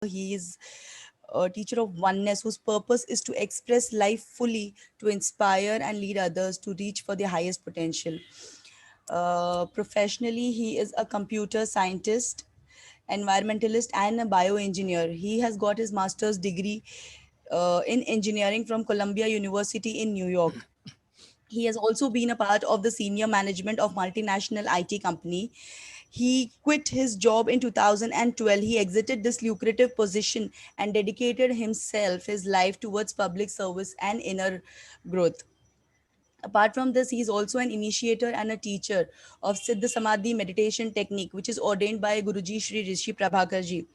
He is a teacher of oneness whose purpose is to express life fully, to inspire and lead others to reach for their highest potential. Professionally, he is a computer scientist, environmentalist, and a bioengineer. He has got his master's degree in engineering from Columbia University in New York. He has also been a part of the senior management of multinational IT company. He quit his job in 2012. He exited this lucrative position and dedicated his life towards public service and inner growth. Apart from this, he is also an initiator and a teacher of Siddha Samadhi meditation technique, which is ordained by Guruji Sri Rishi Prabhakar ji.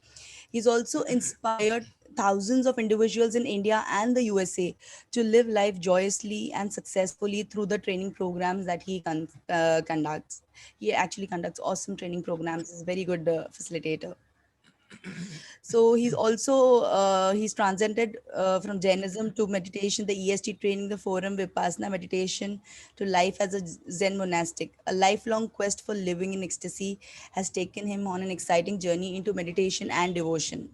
He's also inspired thousands of individuals in India and the USA to live life joyously and successfully through the training programs that he conducts. He actually conducts awesome training programs. He's a very good facilitator. So he's transcended from Jainism to meditation, the EST training, the forum, Vipassana meditation, to life as a Zen monastic. A lifelong quest for living in ecstasy has taken him on an exciting journey into meditation and devotion.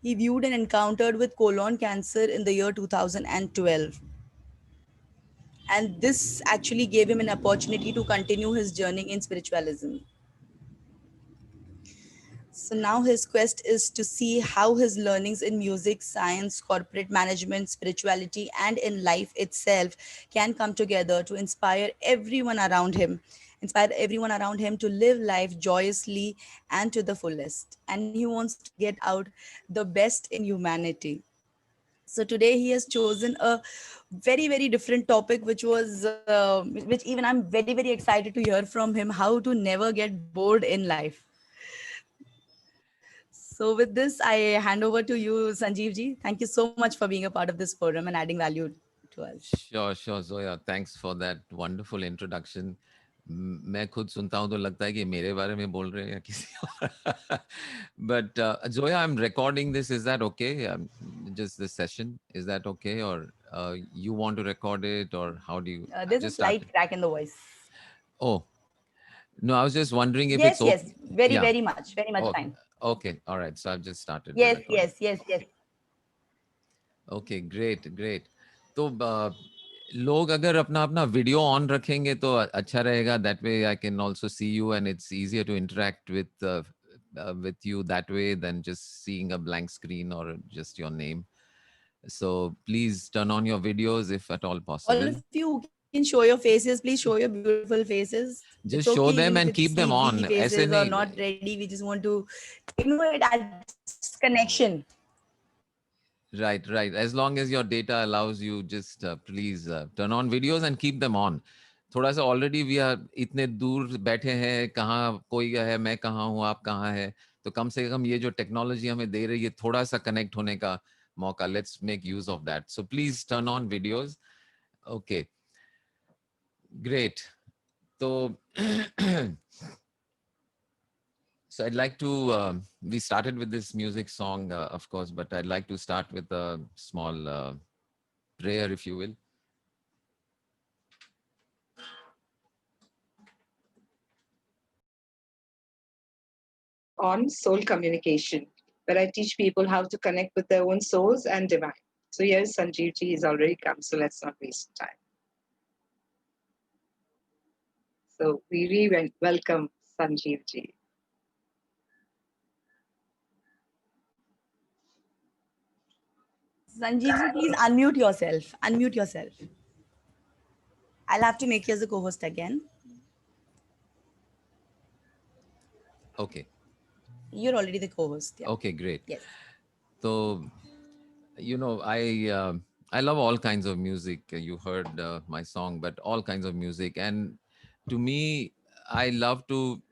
He viewed and encountered with colon cancer in the year 2012. And this actually gave him an opportunity to continue his journey in spiritualism. So now his quest is to see how his learnings in music, science, corporate management, spirituality, and in life itself can come together to inspire everyone around him to live life joyously and to the fullest. And he wants to get out the best in humanity. So today he has chosen a very very different topic, which even I'm very very excited to hear from him. How to never get bored in life. So with this, I hand over to you, Sanjeev ji. Thank you so much for being a part of this forum and adding value to us. Sure, Zoya. Thanks for that wonderful introduction. मैं खुद सुनता हूँ तो लगता है कि मेरे बारे में बोल रहे हैं या किसी और. But Zoya, I'm recording this. Is that okay? Just this session. Is that okay? Or you want to record it, or how do you There's a just start slight it? crack in the voice. Oh, no, I was just wondering if it's Yes, okay. yes, very, Yeah. very much Oh, fine. okay. All right. So I've just started the Yes, recording. yes, yes, yes. Okay great great तो लोग अगर अपना अपना video on रखेंगे तो अच्छा रहेगा that way I can also see you and it's easier to interact with you that way than just seeing a blank screen or just your name. So please turn on your videos if at all All possible. of you who can show your faces, please show your beautiful faces. It's okay, Just even show if it's them and keep them sleepy on. faces or ऐसे not नहीं. ready. We just want to, it adds connection. Right. As long as your data allows you, just please turn on videos and keep them on. थोड़ा सा already we are इतने दूर बैठे हैं, कहाँ कोई है, मैं कहाँ हूँ, आप कहाँ है, तो कम से कम ये जो टेक्नोलॉजी हमें दे रही है थोड़ा सा कनेक्ट होने का मौका. Let's make use of that. So please turn on videos. Okay great. तो so I'd like to we started with this music song of course, but I'd like to start with a small prayer, if you will. On soul communication, where I teach people how to connect with their own souls and divine. So here's Sanjeev ji, he's already come, so let's not waste time. So we welcome Sanjeev ji. Sanjeev ji, please unmute yourself. Unmute yourself. I'll have to make you as a co-host again. Okay. You're already the co-host. Yeah. Okay, great. Yes. So, I love all kinds of music. You heard my song, but all kinds of music. And to me, I love to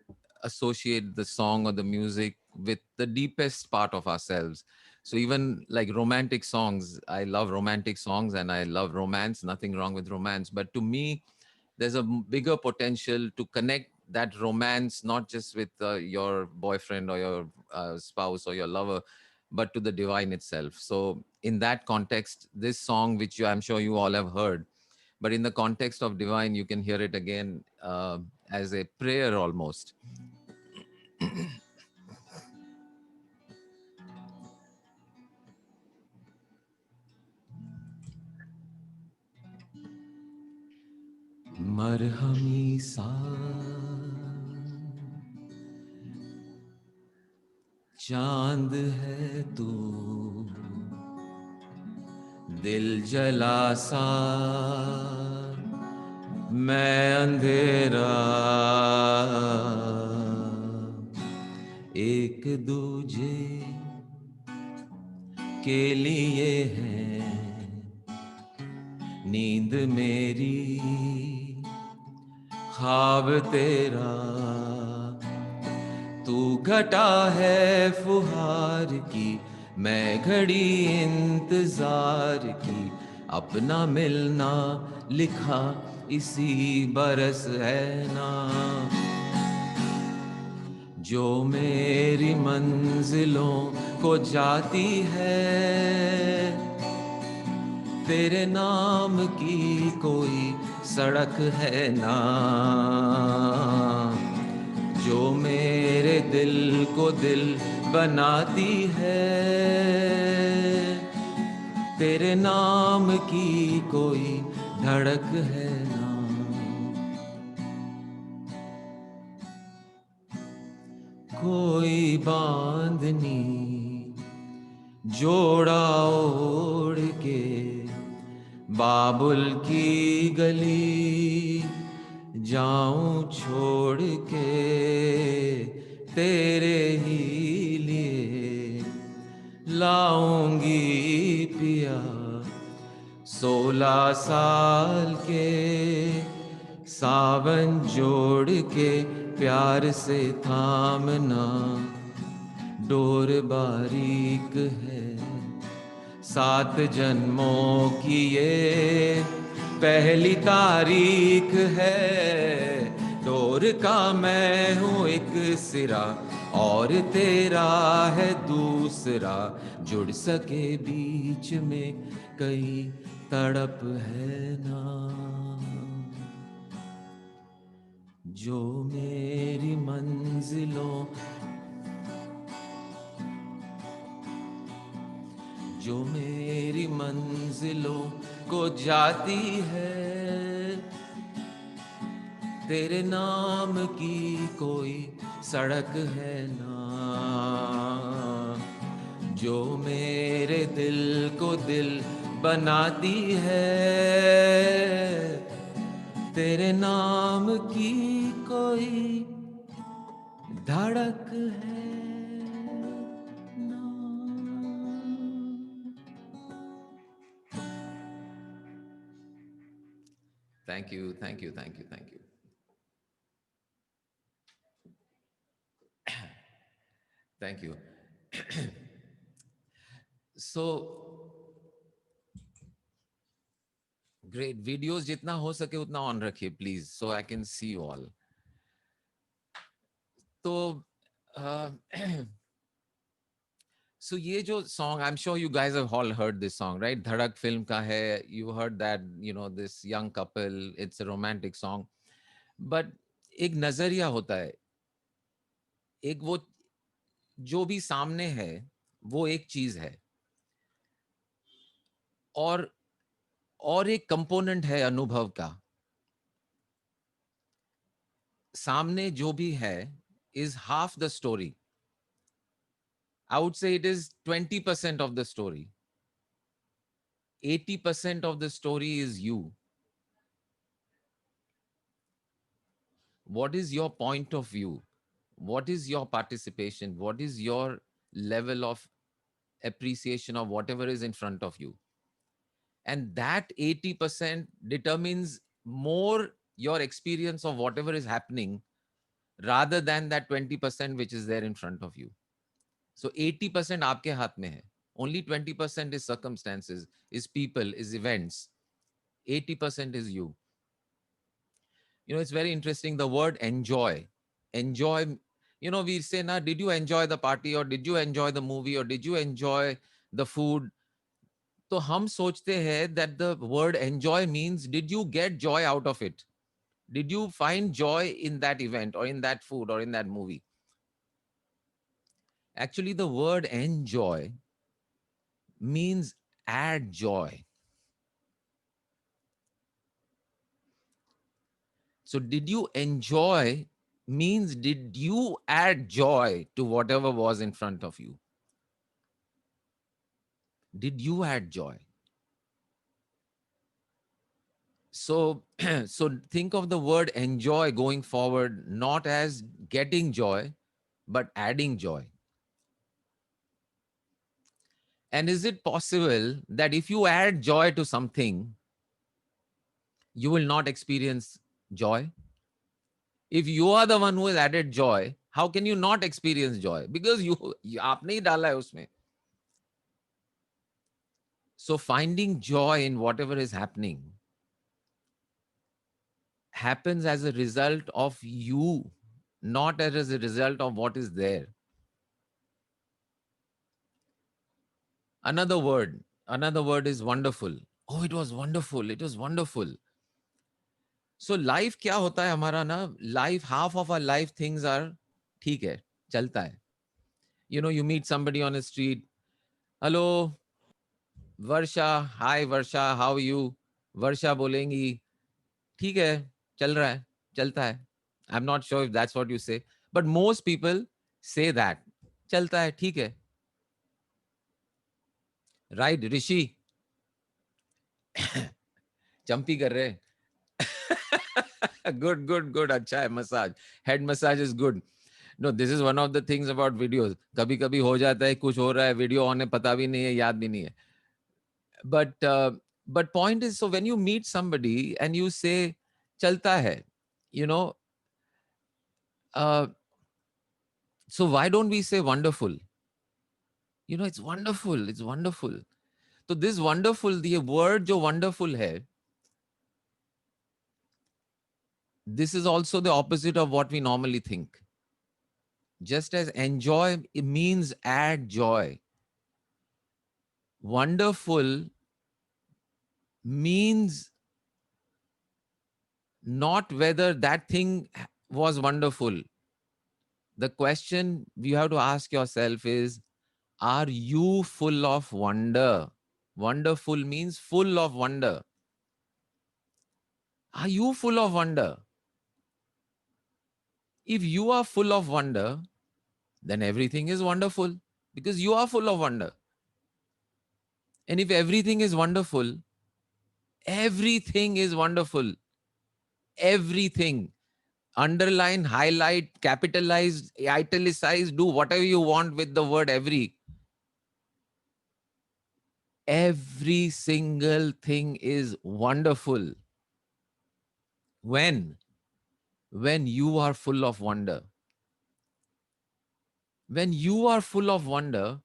associate the song or the music with the deepest part of ourselves. So even like romantic songs, I love romantic songs and I love romance. Nothing wrong with romance. But to me, there's a bigger potential to connect that romance not just with your boyfriend or your spouse or your lover, but to the divine itself. So in that context, this song, which I'm sure you all have heard, but in the context of divine, you can hear it again as a prayer almost. मरहमी सा चांद है तू, दिल जला सा मैं अंधेरा, एक दूजे के लिए है नींद मेरी, ख्वाब तेरा। तू घटा है फुहार की, मैं घड़ी इंतजार की, अपना मिलना लिखा इसी बरस है ना। जो मेरी मंजिलों को जाती है, तेरे नाम की कोई सड़क है ना। जो मेरे दिल को दिल बनाती है, तेरे नाम की कोई धड़क है ना। कोई बांधनी जोड़ा ओढ़ के बाबुल की गली जाऊं छोड़ के, तेरे ही लिए लाऊंगी पिया 16 साल के सावन जोड़ के, प्यार से थामना डोर बारीक है, 7 जन्मों की ये पहली तारीख है। डोर का मैं हूँ एक सिरा और तेरा है दूसरा, जुड़ सके बीच में कई तड़प है ना। जो मेरी मंजिलों, जो मेरी मंजिलों को जाती है, तेरे नाम की कोई सड़क है ना। जो मेरे दिल को दिल बनाती है, तेरे नाम की कोई धड़क है ना। Thank you, thank you, thank you, thank you. Thank you. So, great. Videos जितना हो सके उतना ऑन रखिए please, so I can see you all. तो so ये जो song, I'm sure you guys have all heard this song, right? धड़क film का है. You heard that, you know, this young couple. It's a romantic song, but एक नजरिया होता है, एक वो जो भी सामने है वो एक चीज है, और एक कंपोनेंट है अनुभव का. सामने जो भी है is half the story. I would say it is 20% of the story. 80% of the story is you. What is your point of view? What is your participation? What is your level of appreciation of whatever is in front of you? And that 80% determines more your experience of whatever is happening rather than that 20% which is there in front of you. So 80% आपके हाथ में है. Only 20% is circumstances, is people, is events. 80% is you. You know, it's very interesting. The word enjoy. Enjoy, you know, we say, na, did you enjoy the party, or did you enjoy the movie, or did you enjoy the food? तो हम सोचते हैं that the word enjoy means did you get joy out of it? Did you find joy in that event or in that food or in that movie? Actually, the word enjoy means add joy. So did you enjoy means did you add joy to whatever was in front of you? Did you add joy? So so think of the word enjoy going forward not as getting joy but adding joy. And is it possible that if you add joy to something, you will not experience joy? If you are the one who has added joy, how can you not experience joy? Because आपने ही डाला है उसमें. So finding joy in whatever is happening happens as a result of you, not as a result of what is there. Another word is wonderful. Oh, it was wonderful. It was wonderful. So life क्या होता है हमारा ना, life, half of our life things are ठीक है, चलता है. You know, you meet somebody on a street. Hello, Varsha. Hi, Varsha. How are you? Varsha बोलेंगी, ठीक है, चल रहा है, चलता है. I'm not sure if that's what you say, but most people say that. चलता है, ठीक है. Right, Rishi? चंपी कर रहे. Good, good, good. अच्छा है massage. Head massage is good. No, this is one of the things about videos. कभी कभी हो जाता है कुछ हो रहा है, वीडियो ऑन है, पता भी नहीं है, याद भी नहीं है. But point is, so when you meet somebody and you say चलता है, you know, uh, so why don't we say wonderful? You know, it's wonderful. It's wonderful. So this wonderful, the word जो wonderful है, this is also the opposite of what we normally think. Just as enjoy, it means add joy. Wonderful means not whether that thing was wonderful. The question you have to ask yourself is, are you full of wonder? Wonderful means full of wonder. Are you full of wonder? If you are full of wonder, then everything is wonderful because you are full of wonder. And if everything is wonderful, everything is wonderful. Everything. Underline, highlight, capitalize, italicize, do whatever you want with the word every. Every single thing is wonderful. When? When you are full of wonder. When you are full of wonder,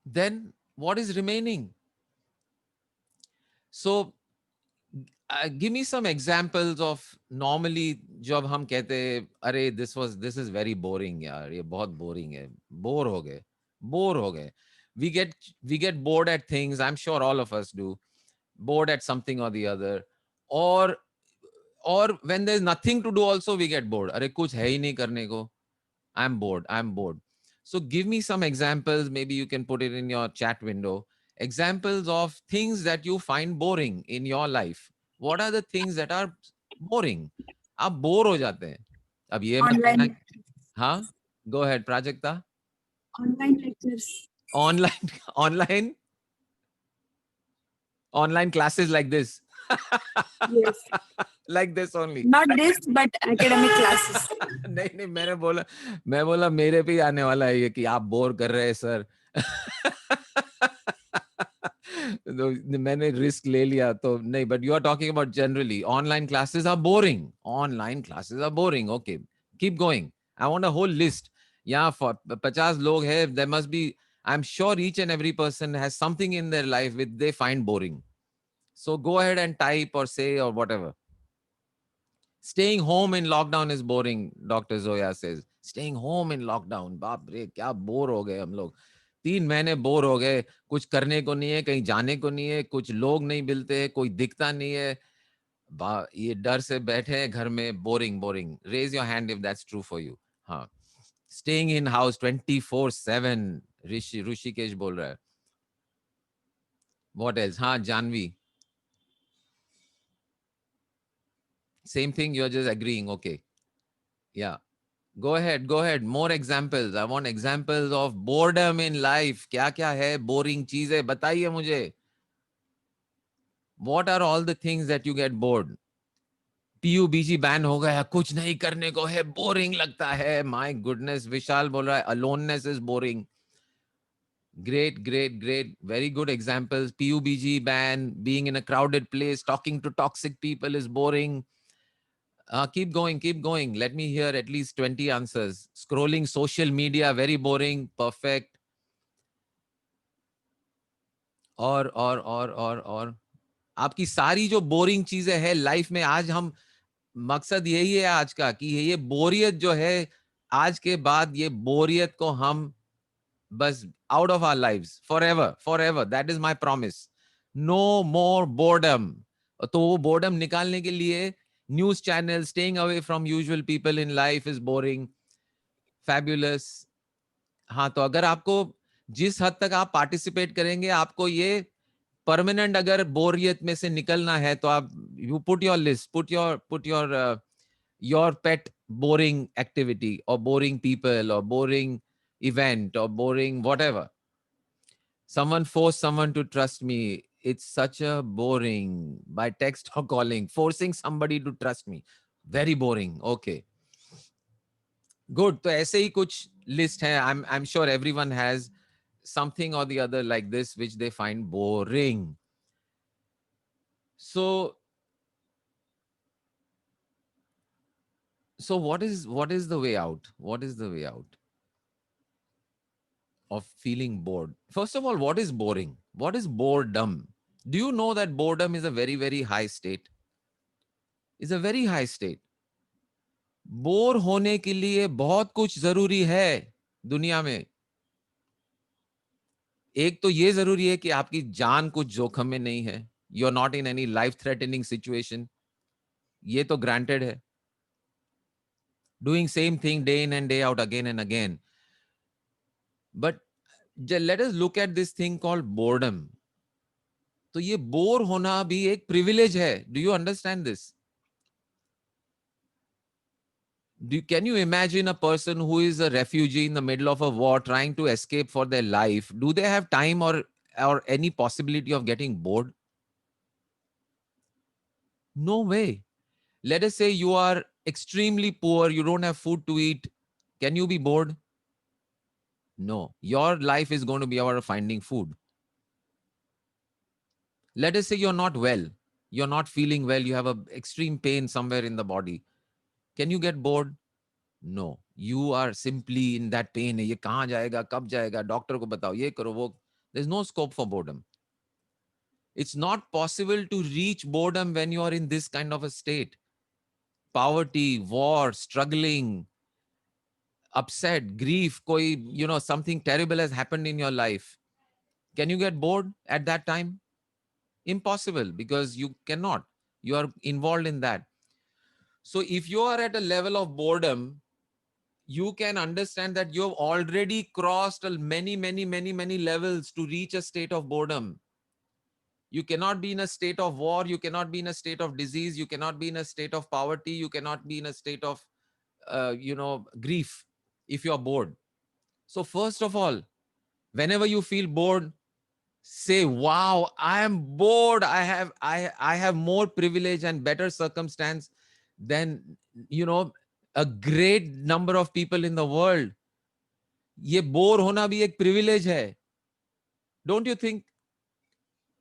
then what is remaining? So give me some examples of normally जब हम कहते हैं अरे this is very boring यार, ये बहुत boring है, bore हो गए. We get bored at things. I'm sure all of us do. Bored at something or the other, or when there's nothing to do also we get bored. अरे कुछ है ही नहीं करने को. I'm bored. So give me some examples. Maybe you can put it in your chat window. Examples of things that you find boring in your life. What are the things that are boring? आप bore हो जाते हैं. अब ये मैं कहना, Online हाँ, go ahead, Prajakta. online lectures. Online, online, online classes like this. Yes. Like this only. Not this, but academic classes. नहीं नहीं, मैं बोला मेरे पे ही आने वाला है ये कि आप बोर कर रहे हैं सर. तो मैंने रिस्क ले लिया तो नहीं. But you are talking about generally online classes are boring. Online classes are boring. Okay, keep going. I want a whole list. यहाँ 50 लोग हैं. There must be, I am sure each and every person has something in their life which they find boring. So go ahead and type or say or whatever. Staying home in lockdown is boring, Dr. Zoya says. Staying home in lockdown. बाप रे क्या bore हो गए हम लोग. 3 महीने bore हो गए. कुछ करने को नहीं है, कहीं जाने को नहीं है, कुछ लोग नहीं मिलते हैं, कोई दिखता नहीं है. ये डर से बैठे हैं घर में. Boring boring. Raise your hand if that's true for you. हाँ. Staying in house 24/7. ऋषिकेश बोल रहा है. What else? हाँ, Janvi. Same thing, you're just agreeing. Okay. Yeah. Go ahead. Go ahead. More examples. I want examples of boredom in life. क्या क्या है boring चीजें बताइए मुझे. What are all the things that you get bored? PUBG ban हो गया, कुछ नहीं करने को है, बोरिंग लगता है. My goodness, विशाल बोल रहा है aloneness is boring. Great, great, great. Very good examples. PUBG ban, being in a crowded place, talking to toxic people is boring. Keep going, keep going. Let me hear at least 20 answers. Scrolling social media, very boring. Perfect. और आपकी सारी जो boring चीजें हैं life में, आज हम मकसद यही है आज का कि ये बोरियत जो है आज के बाद, ये बोरियत को हम बस out of our lives forever, forever. That is my promise. No more boredom. तो वो boredom निकालने के लिए news channels, staying away from usual people in life is boring. Fabulous. हाँ, तो अगर आपको जिस हद तक आप पार्टिसिपेट करेंगे, आपको ये परमानेंट अगर बोरियत में से निकलना है, तो आप you put your list, put your pet boring activity or boring people or boring event or boring whatever. Someone forced someone to trust me. It's such a boring by text or calling. Forcing somebody to trust me. Very boring. Okay. Good. तो ऐसे ही कुछ list है. I'm sure everyone has something or the other like this which they find boring. So what is the way out? What is the way out of feeling bored? First of all, what is boring? What is boredom? Do you know that boredom is a very, very high state? It's a very high state. Bore होने के लिए बहुत कुछ जरूरी है दुनिया में. एक तो ये जरूरी है कि आपकी जान कुछ जोखिम में नहीं है. You are not in any life threatening situation. ये तो ग्रांटेड है. Doing same thing day in and day out, again and again. But let us look at this thing called boredom. तो ये बोर होना भी एक प्रिविलेज है. Do you understand this? Can you imagine a person who is a refugee in the middle of a war trying to escape for their life? Do they have time or any possibility of getting bored? No way. Let us say you are extremely poor, you don't have food to eat. Can you be bored? No. Your life is going to be about finding food. Let us say you're not well. You're not feeling well. You have a extreme pain somewhere in the body. Can you get bored? No. You are simply in that pain. ये कहाँ जाएगा, कब जाएगा, doctor को बताओ, ये करो, वो. There's no scope for boredom. It's not possible to reach boredom when you are in this kind of a state. Poverty, war, struggling, upset, grief, koi, something terrible has happened in your life. Can you get bored at that time? Impossible, because you cannot. You are involved in that. So if you are at a level of boredom, you can understand that you have already crossed many levels to reach a state of boredom. You cannot be in a state of war. You cannot be in a state of disease. You cannot be in a state of poverty. You cannot be in a state of, grief if you are bored. So first of all, whenever you feel bored, say, wow, I am bored. I have more privilege and better circumstance than, a great number of people in the world. ये bore होना भी एक privilege है. Don't you think?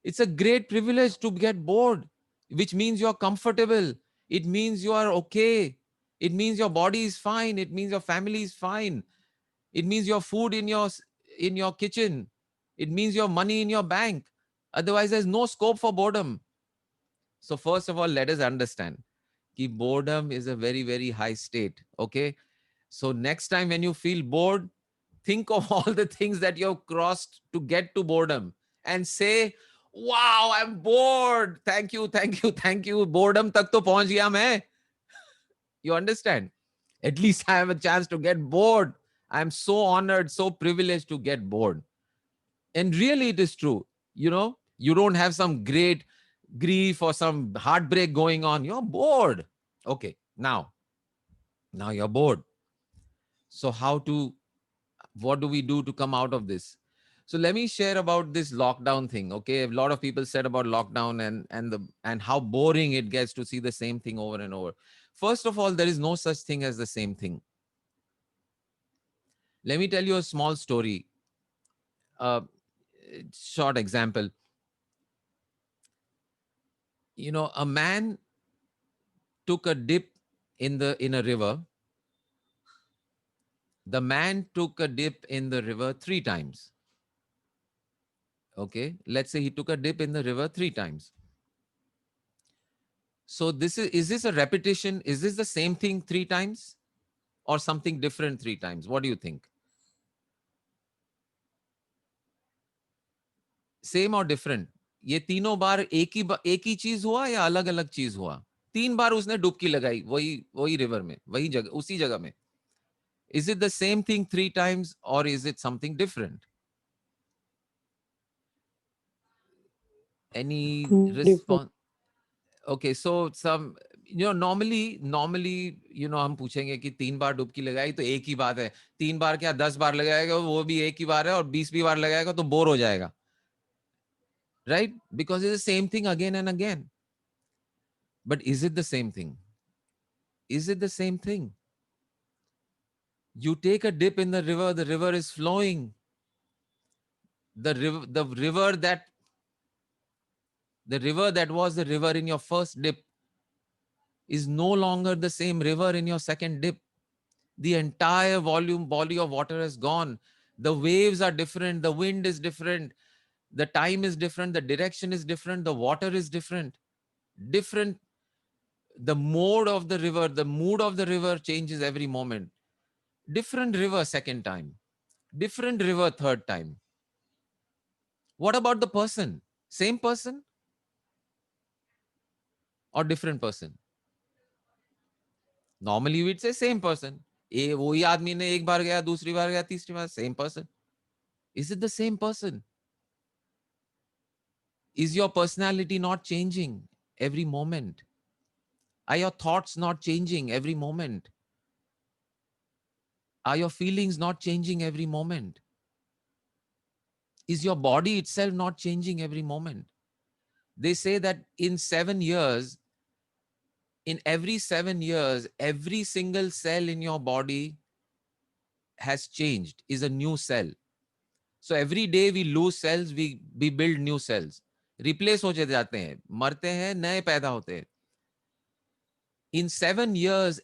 It's a great privilege to get bored, which means you're comfortable. It means you are okay. It means your body is fine. It means your family is fine. It means your food in your kitchen. It means your money in your bank. Otherwise, there's no scope for boredom. So first of all, let us understand that boredom is a very, very high state. Okay. So next time when you feel bored, think of all the things that you've crossed to get to boredom and say, wow, I'm bored. Thank you, thank you, thank you. Boredom tak to pahunch gaya main. You understand? At least I have a chance to get bored. I'm so honored, so privileged to get bored. And really it is true. You don't have some great grief or some heartbreak going on. You're bored. Okay, now you're bored. So what do we do to come out of this? So let me share about this lockdown thing. Okay, a lot of people said about lockdown and how boring it gets to see the same thing over and over. First of all, there is no such thing as the same thing. Let me tell you a small story. uh, Short example. You know, a man took a dip in a river. The man took a dip in the river 3 times. Okay, let's say he took a dip in the river 3 times. So is this a repetition? Is this the same thing 3 times or something different 3 times? What do you think? Same और different? ये तीनों बार एक ही चीज हुआ या अलग अलग चीज हुआ? 3 बार उसने डुबकी लगाई वही वही रिवर में, वही जगह, उसी जगह में. Is it the same thing 3 times or is it something different? Any Different. response? Okay, so normally हम पूछेंगे कि 3 बार डुबकी लगाई तो एक ही बात है. 3 बार क्या 10 बार लगाएगा वो भी एक ही बार है, और 20 भी बार लगाएगा तो बोर हो जाएगा, right? Because it's the same thing again and again. But is it the same thing? Is it the same thing? You take a dip in the river is flowing. The river that was the river in your first dip is no longer the same river in your second dip. The entire body of water has gone. The waves are different. The wind is different. The time is different. The direction is different. The water is different. Different. The mode of the river, the mood of the river changes every moment. Different river second time. Different river third time. What about the person? Same person or different person? Normally we'd say same person. वही आदमी ने एक बार गया, दूसरी बार गया, तीसरी बार, same person. Is it the same person? Is your personality not changing every moment? Are your thoughts not changing every moment? Are your feelings not changing every moment? Is your body itself not changing every moment? They say that in every 7 years, every single cell in your body has changed, is a new cell. So every day we lose cells, we build new cells. Replace हो जाते हैं, मरते हैं, नए पैदा होते हैं. In 7 years,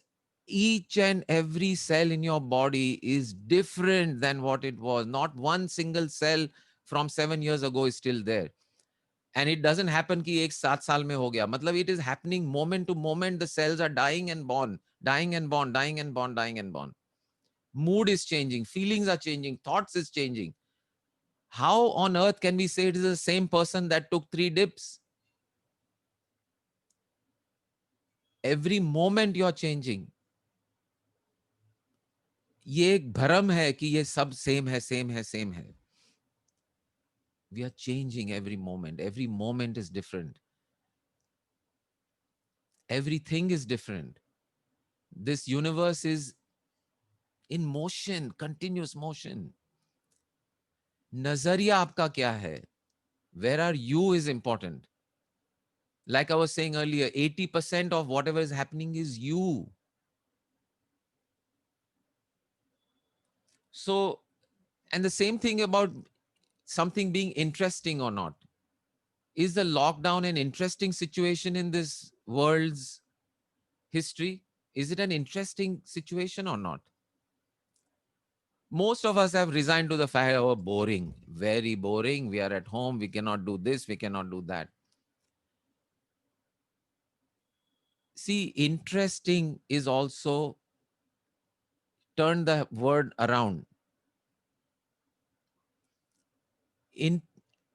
each and every cell in your body is different than what it was. Not one single cell from 7 years ago is still there. And it doesn't happen कि एक 7 साल में हो गया. मतलब it is happening moment to moment. The cells are dying and born, dying and born, dying and born, dying and born. Mood is changing, feelings are changing, thoughts is changing. How on earth can we say it is the same person that took 3 dips? Every moment you're changing. ये एक भ्रम है कि ये सब same है, same है, same है. We are changing every moment. Every moment is different. Everything is different. This universe is in motion, continuous motion. Nazariya आपका क्या है? Where are you is important. Like I was saying earlier, 80% of whatever is happening is you. So, and the same thing about something being interesting or not. Is the lockdown an interesting situation in this world's history? Is it an interesting situation or not? Most of us have resigned to the fact, oh, boring, very boring. We are at home. We cannot do this. We cannot do that. See, interesting is also, turn the word around.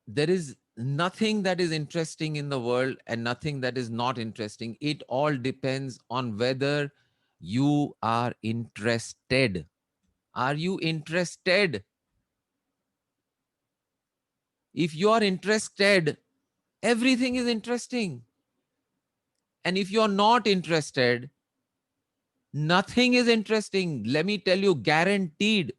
There is nothing that is interesting in the world and nothing that is not interesting. It all depends on whether you are interested. Are you interested? If you are interested, everything is interesting. And if you're not interested, Nothing is interesting. Let me tell you, guaranteed.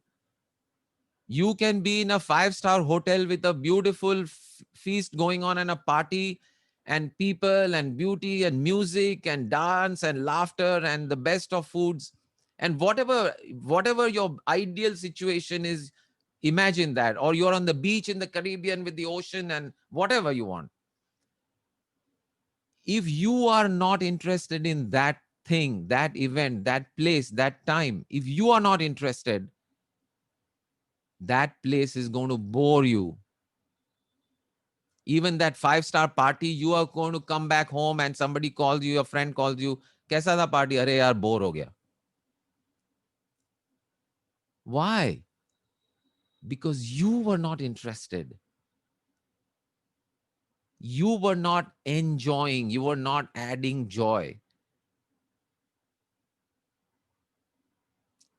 You can be in a 5-star hotel with a beautiful feast going on and a party and people and beauty and music and dance and laughter and the best of foods and whatever your ideal situation is. Imagine that. Or you're on the beach in the Caribbean with the ocean and whatever you want. If you are not interested in that thing, that event, that place, that time, if you are not interested, that place is going to bore you. Even that 5-star party, you are going to come back home and somebody calls you, your friend calls you, kaisa tha party? Arey yaar, bore ho gaya. Why? Because you were not interested. You were not enjoying. You were not adding joy.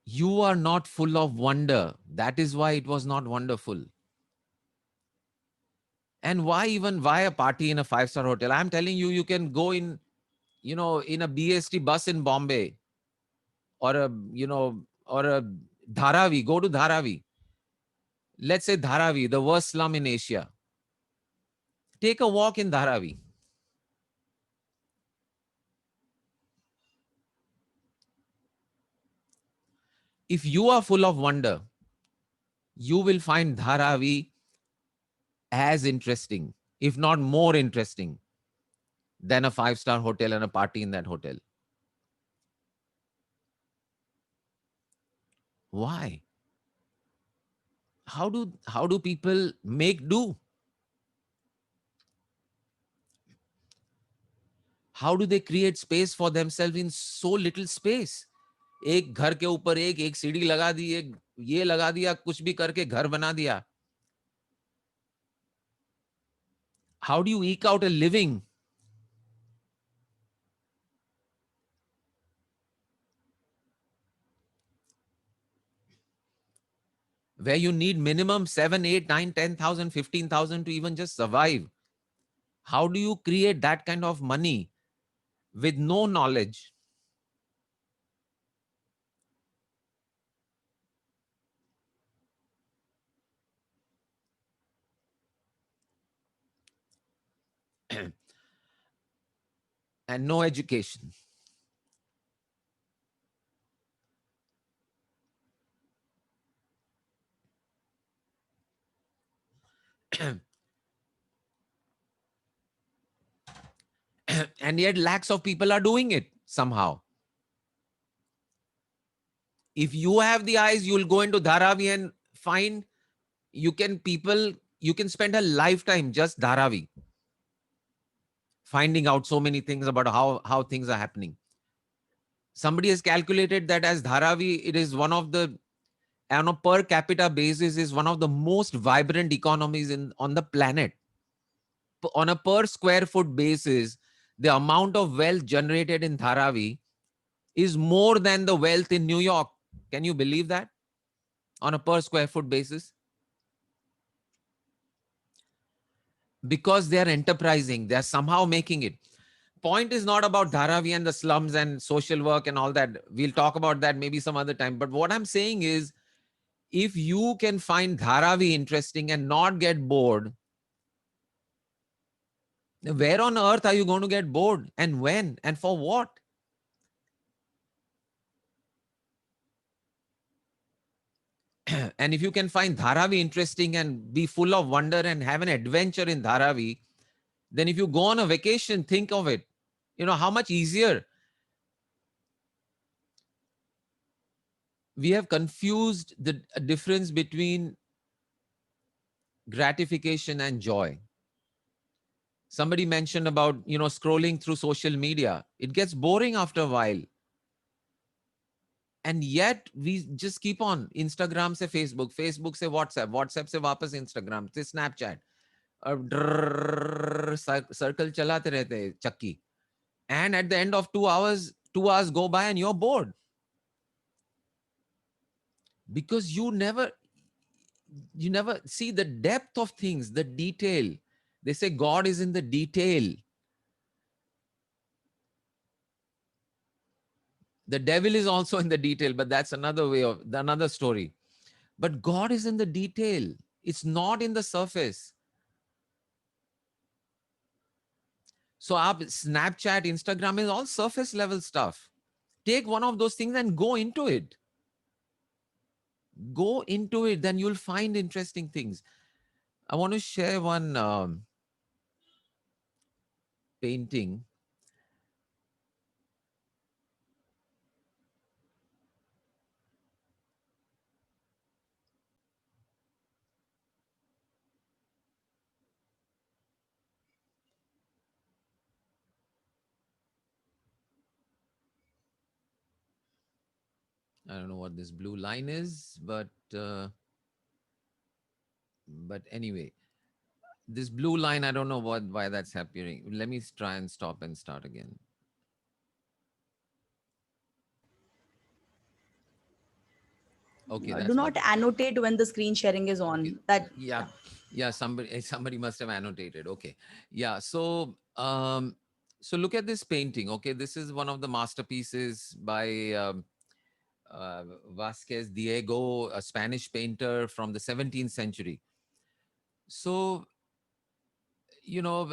You are not full of wonder. That is why it was not wonderful. And why a party in a 5-star hotel? I'm telling you, you can go in, in a BST bus in Bombay or a Dharavi. Go to Dharavi. Let's say Dharavi, the worst slum in Asia. Take a walk in Dharavi. If you are full of wonder, you will find Dharavi as interesting, if not more interesting, than a 5-star hotel and a party in that hotel. Why? How do people make do? How do they create space for themselves in so little space? एक घर के ऊपर एक सीढ़ी लगा दी, एक ये लगा दिया, कुछ भी करके घर बना दिया. How do you eke out a living? Where you need minimum 7, 8, 9, 10,000, 15,000 to even just survive. How do you create that kind of money with no knowledge? And no education. And yet lakhs of people are doing it somehow. If you have the eyes, you'll go into Dharavi and find you can spend a lifetime just Dharavi, finding out so many things about how things are happening. Somebody has calculated that as Dharavi, it is one of the, on a per capita basis, is one of the most vibrant economies on the planet. On a per square foot basis, the amount of wealth generated in Dharavi is more than the wealth in New York. Can you believe that? On a per square foot basis? Because they are enterprising, they are somehow making it. Point is not about Dharavi and the slums and social work and all that. We'll talk about that maybe some other time. But what I'm saying is, if you can find Dharavi interesting and not get bored, where on earth are you going to get bored, and when, and for what? And if you can find Dharavi interesting and be full of wonder and have an adventure in Dharavi, then if you go on a vacation, think of it. How much easier. We have confused the difference between gratification and joy. Somebody mentioned about, scrolling through social media. It gets boring after a while. And yet we just keep on. Instagram se Facebook, Facebook se WhatsApp, WhatsApp se वापस Instagram, se Snapchat. Circle चलाते रहते चक्की. And at the end of 2 hours, 2 hours go by and you're bored. Because you never see the depth of things, the detail. They say God is in the detail. The devil is also in the detail, but that's another way of another story. But God is in the detail. It's not in the surface. So our Snapchat, Instagram is all surface level stuff. Take one of those things and go into it. Go into it, then you'll find interesting things. I want to share one painting. I don't know what this blue line is, but anyway, this blue line, I don't know why that's happening. Let me try and stop and start again. Okay, Do that's not better. annotate when the screen sharing is Okay. on. That Yeah, somebody must have annotated. Okay. Yeah, so look at this painting. Okay, this is one of the masterpieces by Vasquez Diego, a Spanish painter from the 17th century. So, you know,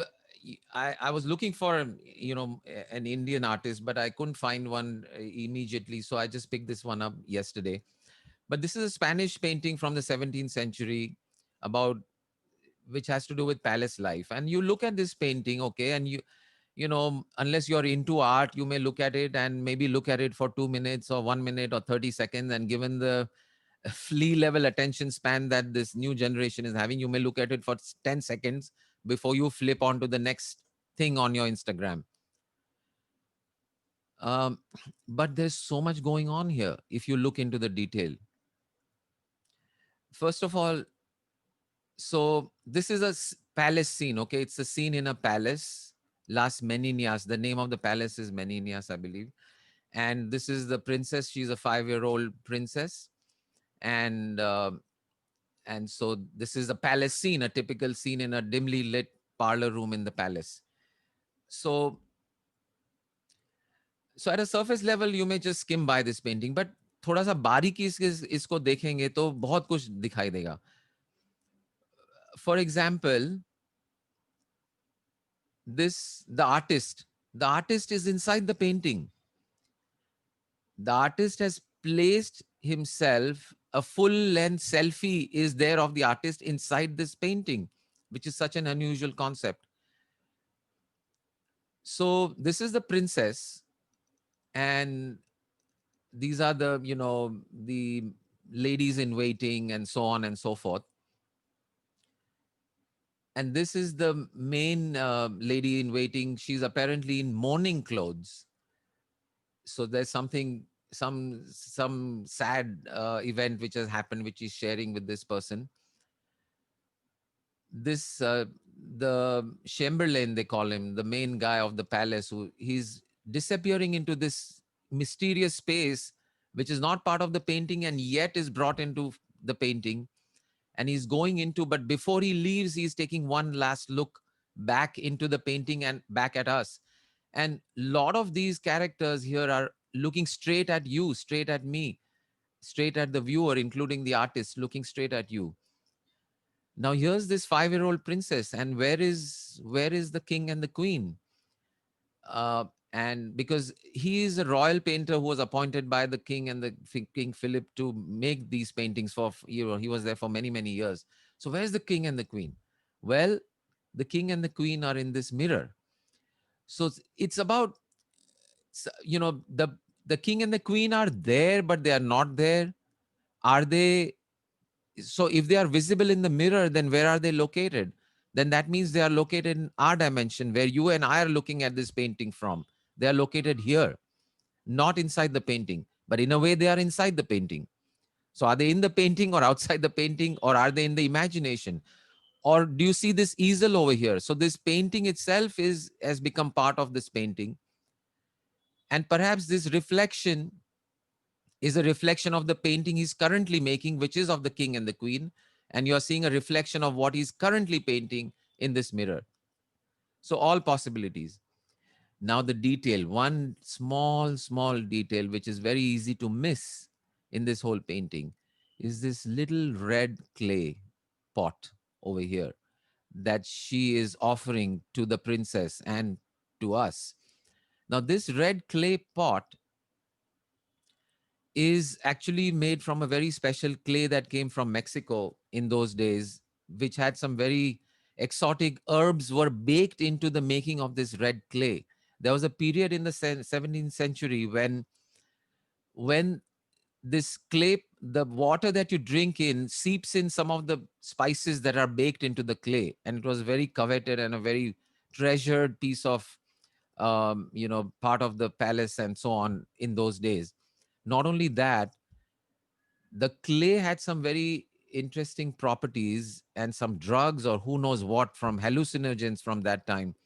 I was looking for, an Indian artist, but I couldn't find one immediately. So I just picked this one up yesterday. But this is a Spanish painting from the 17th century about which has to do with palace life. And you look at this painting, okay, and unless you're into art, you may look at it and maybe look at it for 2 minutes or 1 minute or 30 seconds. And given the flea level attention span that this new generation is having, you may look at it for 10 seconds before you flip on to the next thing on your Instagram. Um, but there's so much going on here if you look into the detail. First of all, so this is a palace scene, okay? It's a scene in a palace, Las Meninias. The name of the palace is Meninias, I believe. And this is the princess. She's a 5-year-old princess. And so this is a palace scene, a typical scene in a dimly lit parlor room in the palace. So at a surface level, you may just skim by this painting, but थोड़ा सा बारीकी इसको देखेंगे तो बहुत कुछ दिखाई देगा. For example, the artist is inside the painting. The artist has placed himself, a full length selfie is there of the artist inside this painting, which is such an unusual concept. So this is the princess, and these are the ladies in waiting and so on and so forth. And this is the main lady in waiting. She's apparently in mourning clothes. So there's some sad event which has happened, which he's sharing with this person. This the Chamberlain, they call him, the main guy of the palace, who he's disappearing into this mysterious space which is not part of the painting and yet is brought into the painting. And he's going into, but before he leaves, he's taking one last look back into the painting and back at us. And a lot of these characters here are looking straight at you, straight at me, straight at the viewer, including the artist, looking straight at you. Now here's this 5-year-old princess, and where is the king and the queen? And because he is a royal painter who was appointed by the king and the King Philip to make these paintings for, he was there for many, many years. So where's the king and the queen? Well, the king and the queen are in this mirror. So it's about, the king and the queen are there, but they are not there. Are they? So if they are visible in the mirror, then where are they located? Then that means they are located in our dimension, where you and I are looking at this painting from. They are located here, not inside the painting, but in a way they are inside the painting. So are they in the painting or outside the painting, or are they in the imagination? Or do you see this easel over here? So this painting itself has become part of this painting. And perhaps this reflection is a reflection of the painting he's currently making, which is of the king and the queen. And you're seeing a reflection of what he's currently painting in this mirror. So all possibilities. Now the detail, one small detail, which is very easy to miss in this whole painting, is this little red clay pot over here that she is offering to the princess and to us. Now, this red clay pot is actually made from a very special clay that came from Mexico in those days, which had some very exotic herbs were baked into the making of this red clay. There was a period in the 17th century when this clay, the water that you drink in seeps in some of the spices that are baked into the clay, and it was very coveted and a very treasured piece of part of the palace and so on in those days. Not only that, the clay had some very interesting properties and some drugs or who knows what, from hallucinogens from that time,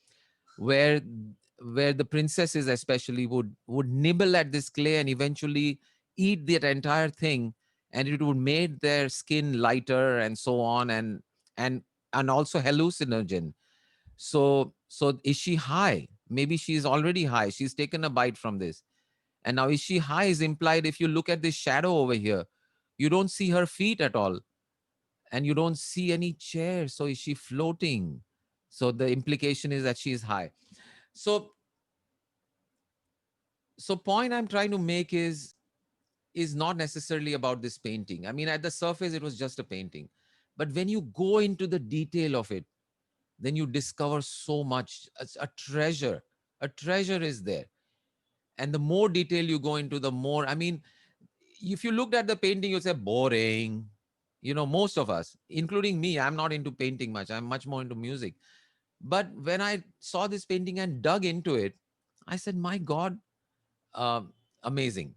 where the princesses especially would nibble at this clay and eventually eat that entire thing, and it would make their skin lighter and so on, and and also hallucinogen. So is she high? Maybe she's already high, she's taken a bite from this, and now is she high is implied. If you look at this shadow over here, you don't see her feet at all, and you don't see any chair. So is she floating? So the implication is that she is high. So so point I'm trying to make is not necessarily about this painting. I mean, at the surface it was just a painting, but when you go into the detail of it, then you discover so much. A treasure, a treasure is there. And the more detail you go into, the more, I mean, if you looked at the painting, you'd say boring. Most of us, including me, I'm not into painting much, I'm much more into music. But when I saw this painting and dug into it, I said, my God, uh, amazing.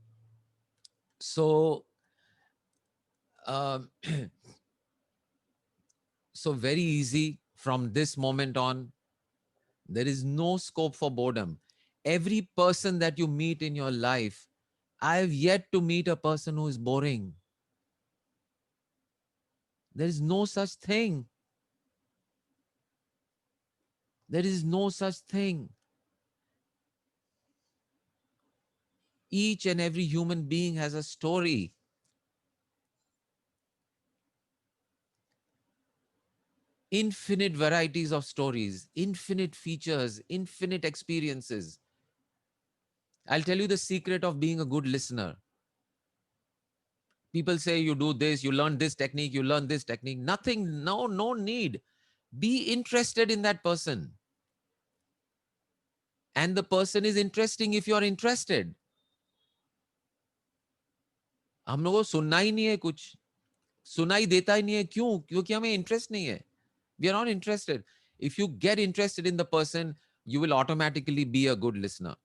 So um, so very easy from this moment on. There is no scope for boredom. Every person that you meet in your life, I have yet to meet a person who is boring. There is no such thing. There is no such thing. Each and every human being has a story. Infinite varieties of stories, infinite features, infinite experiences. I'll tell you the secret of being a good listener. People say you do this, you learn this technique, you learn this technique. Nothing, no need. Be interested in that person. And the person is interesting if you are interested. हम लोगों को सुनना ही नहीं है कुछ, सुनाई देता ही नहीं है. क्यों? क्योंकि हमें इंटरेस्ट नहीं है. We are not interested. If you get interested in the person, you will automatically be a good listener.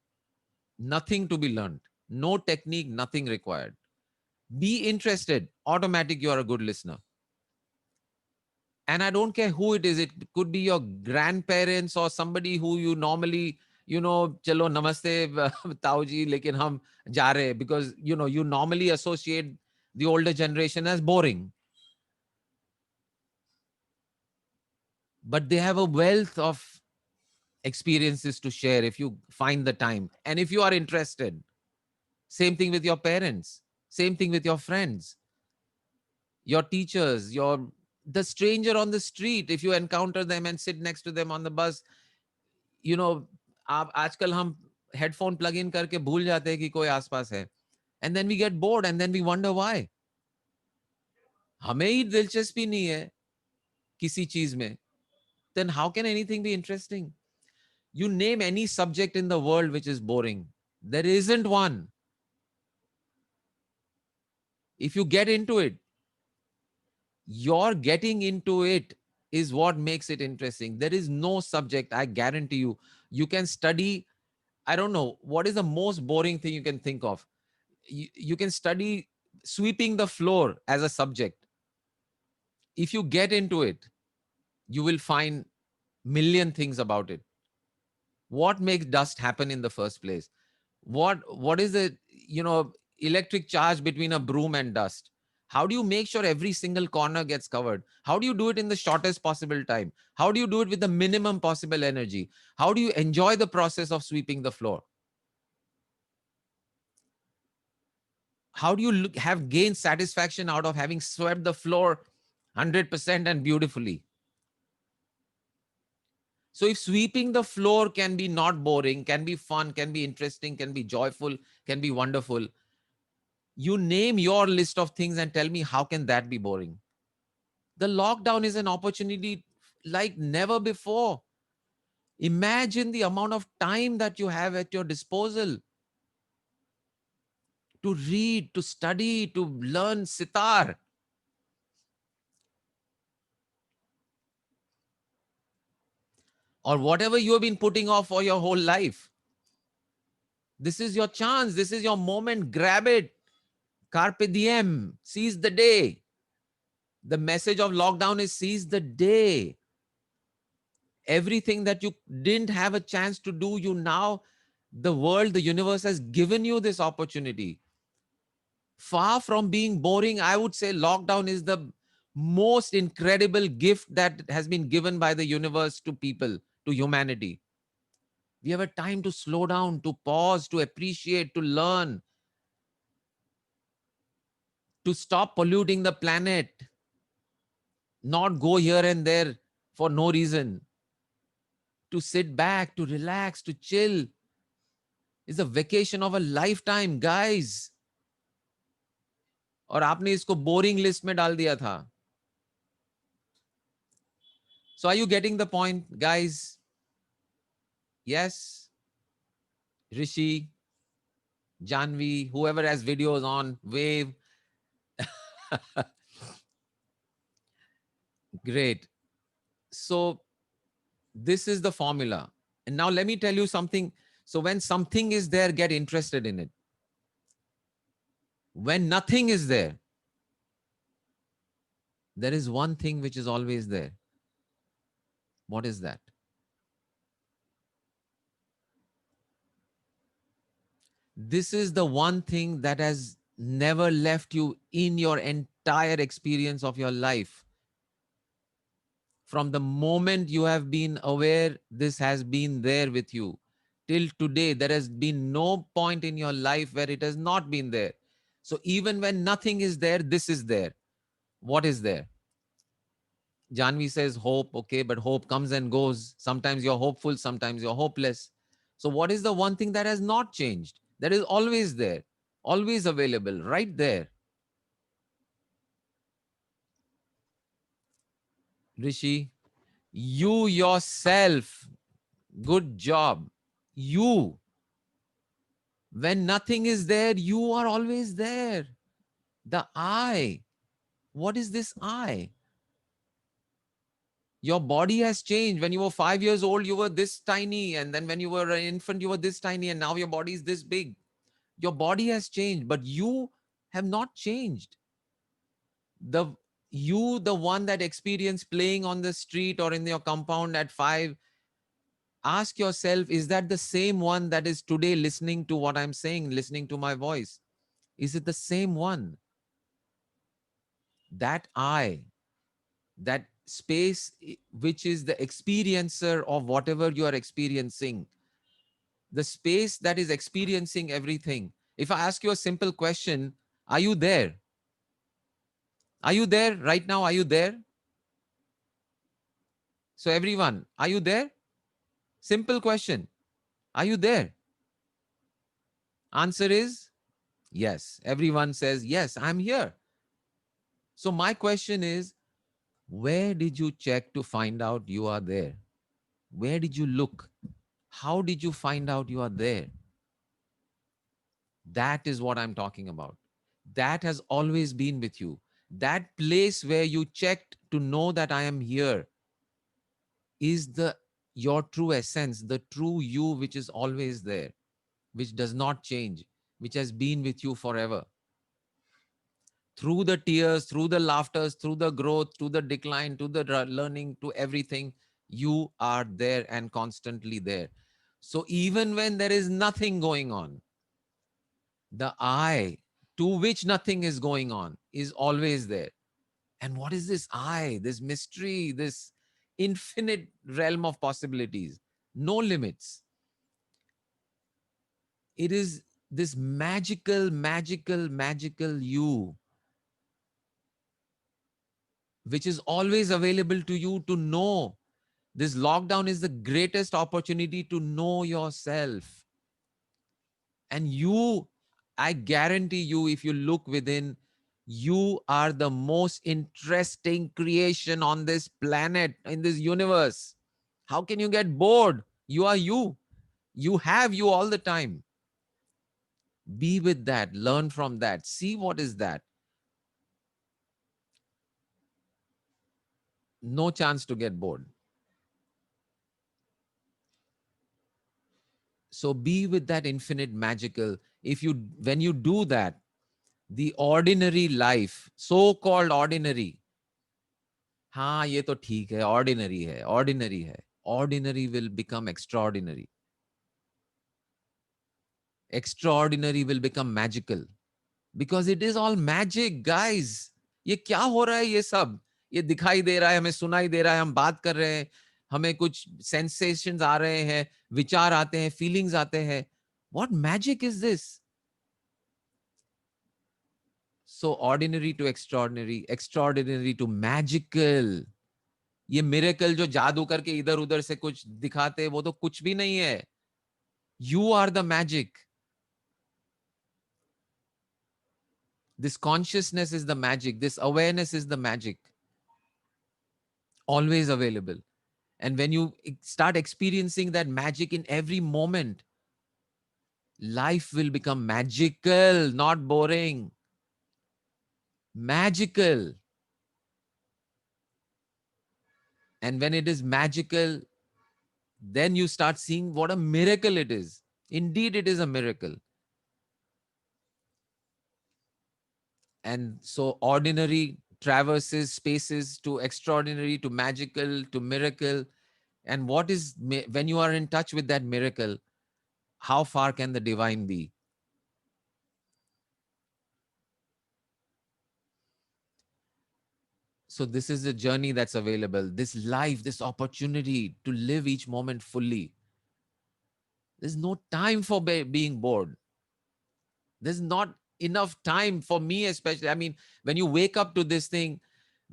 Nothing to be learned. No technique, nothing required. Be interested. Automatic, you are a good listener. And I don't care who it is. It could be your grandparents or somebody who you normally, chalo namaste Tauji, lekin hum ja rahe, because you normally associate the older generation as boring. But they have a wealth of experiences to share if you find the time and if you are interested. Same thing with your parents, same thing with your friends, your teachers, the stranger on the street. If you encounter them and sit next to them on the bus, you know आप आजकल हम headphone plug in करके भूल जाते हैं कि कोई आसपास है, and then we get bored and then we wonder why. हमें ही दिलचस्पी नहीं है किसी चीज में, then how can anything be interesting? You name any subject in the world which is boring. There isn't one. If you get into it, your getting into it is what makes it interesting. There is no subject, I guarantee you. You can study, I don't know, what is the most boring thing you can think of? You can study sweeping the floor as a subject. If you get into it, you will find million things about it. What makes dust happen in the first place? What is the electric charge between a broom and dust? How do you make sure every single corner gets covered? How do you do it in the shortest possible time? How do you do it with the minimum possible energy? How do you enjoy the process of sweeping the floor? How do you have gained satisfaction out of having swept the floor 100% and beautifully? So if sweeping the floor can be not boring, can be fun, can be interesting, can be joyful, can be wonderful, you name your list of things and tell me how can that be boring? The lockdown is an opportunity like never before. Imagine the amount of time that you have at your disposal to read, to study, to learn sitar. Or whatever you have been putting off for your whole life. This is your chance. This is your moment. Grab it. Carpe diem. Seize the day. The message of lockdown is seize the day. Everything that you didn't have a chance to do, you now, the world, the universe has given you this opportunity. Far from being boring, I would say lockdown is the most incredible gift that has been given by the universe to people, to humanity. We have a time to slow down, to pause, to appreciate, to learn, to stop polluting the planet, not go here and there for no reason, to sit back, to relax, to chill. It's a vacation of a lifetime, guys. और आपने इसको boring list में डाल दिया था. So are you getting the point, guys? Yes? Rishi, Janvi, whoever has videos on, wave. Great. So this is the formula. And now let me tell you something. So when something is there, get interested in it. When nothing is there, there is one thing which is always there. What is that? This is the one thing that has never left you in your entire experience of your life. From the moment you have been aware, this has been there with you. Till today, there has been no point in your life where it has not been there. So even when nothing is there, this is there. What is there? Janvi says hope, okay, but hope comes and goes. Sometimes you're hopeful, sometimes you're hopeless. So what is the one thing that has not changed? That is always there, always available, right there. Rishi, you yourself, good job. You, when nothing is there, you are always there. The I, what is this I? Your body has changed. When you were 5 years old, you were this tiny. And then when you were an infant, you were this tiny. And now your body is this big. Your body has changed, but you have not changed. The the one that experienced playing on the street or in your compound at 5, ask yourself, is that the same one that is today listening to what I'm saying, listening to my voice? Is it the same one? That I, that space, which is the experiencer of whatever you are experiencing, the space that is experiencing everything. If I ask you a simple question, are you there? Are you there right now? Are you there? So everyone, are you there? Simple question. Are you there? Answer is yes. Everyone says, yes, I'm here. So my question is, where did you check to find out you are there? Where did you look? How did you find out you are there? That is what I'm talking about. That has always been with you. That place where you checked to know that I am here is your true essence, the true you, which is always there, which does not change, which has been with you forever. Through the tears, through the laughters, through the growth, to the decline, to the learning, to everything, you are there and constantly there. So even when there is nothing going on, the I to which nothing is going on, is always there. And what is this I, this mystery, this infinite realm of possibilities? No limits. It is this magical, magical, magical you, which is always available to you to know. This lockdown is the greatest opportunity to know yourself. And you, I guarantee you, if you look within, you are the most interesting creation on this planet, in this universe. How can you get bored? You are you. You have you all the time. Be with that, learn from that, see what is that. No chance to get bored. So be with that infinite magical. If you, when you do that, the ordinary life, so called ordinary, हाँ ये तो ठीक है, ordinary है, ordinary है, ordinary will become extraordinary. Extraordinary will become magical, because it is all magic, guys. ये क्या हो रहा है ये सब? ये दिखाई दे रहा है, हमें सुनाई दे रहा है, हम बात कर रहे हैं, हमें कुछ sensations आ रहे हैं, विचार आते हैं, feelings आते हैं. What magic is this? So ordinary to extraordinary, extraordinary to magical. ये मिरेकल जो जादू करके इधर उधर से कुछ दिखाते, वो तो कुछ भी नहीं है. You are the magic. This consciousness is the magic. This awareness is the magic. Always available. And when you start experiencing that magic in every moment, life will become magical, not boring. Magical. And when it is magical, then you start seeing what a miracle it is. Indeed, it is a miracle. And so ordinary traverses spaces to extraordinary, to magical, to miracle. And what is, when you are in touch with that miracle, how far can the divine be? So this is the journey that's available, this life, this opportunity to live each moment fully. There's no time for being bored. There's not enough time for me, especially. I mean, when you wake up to this thing,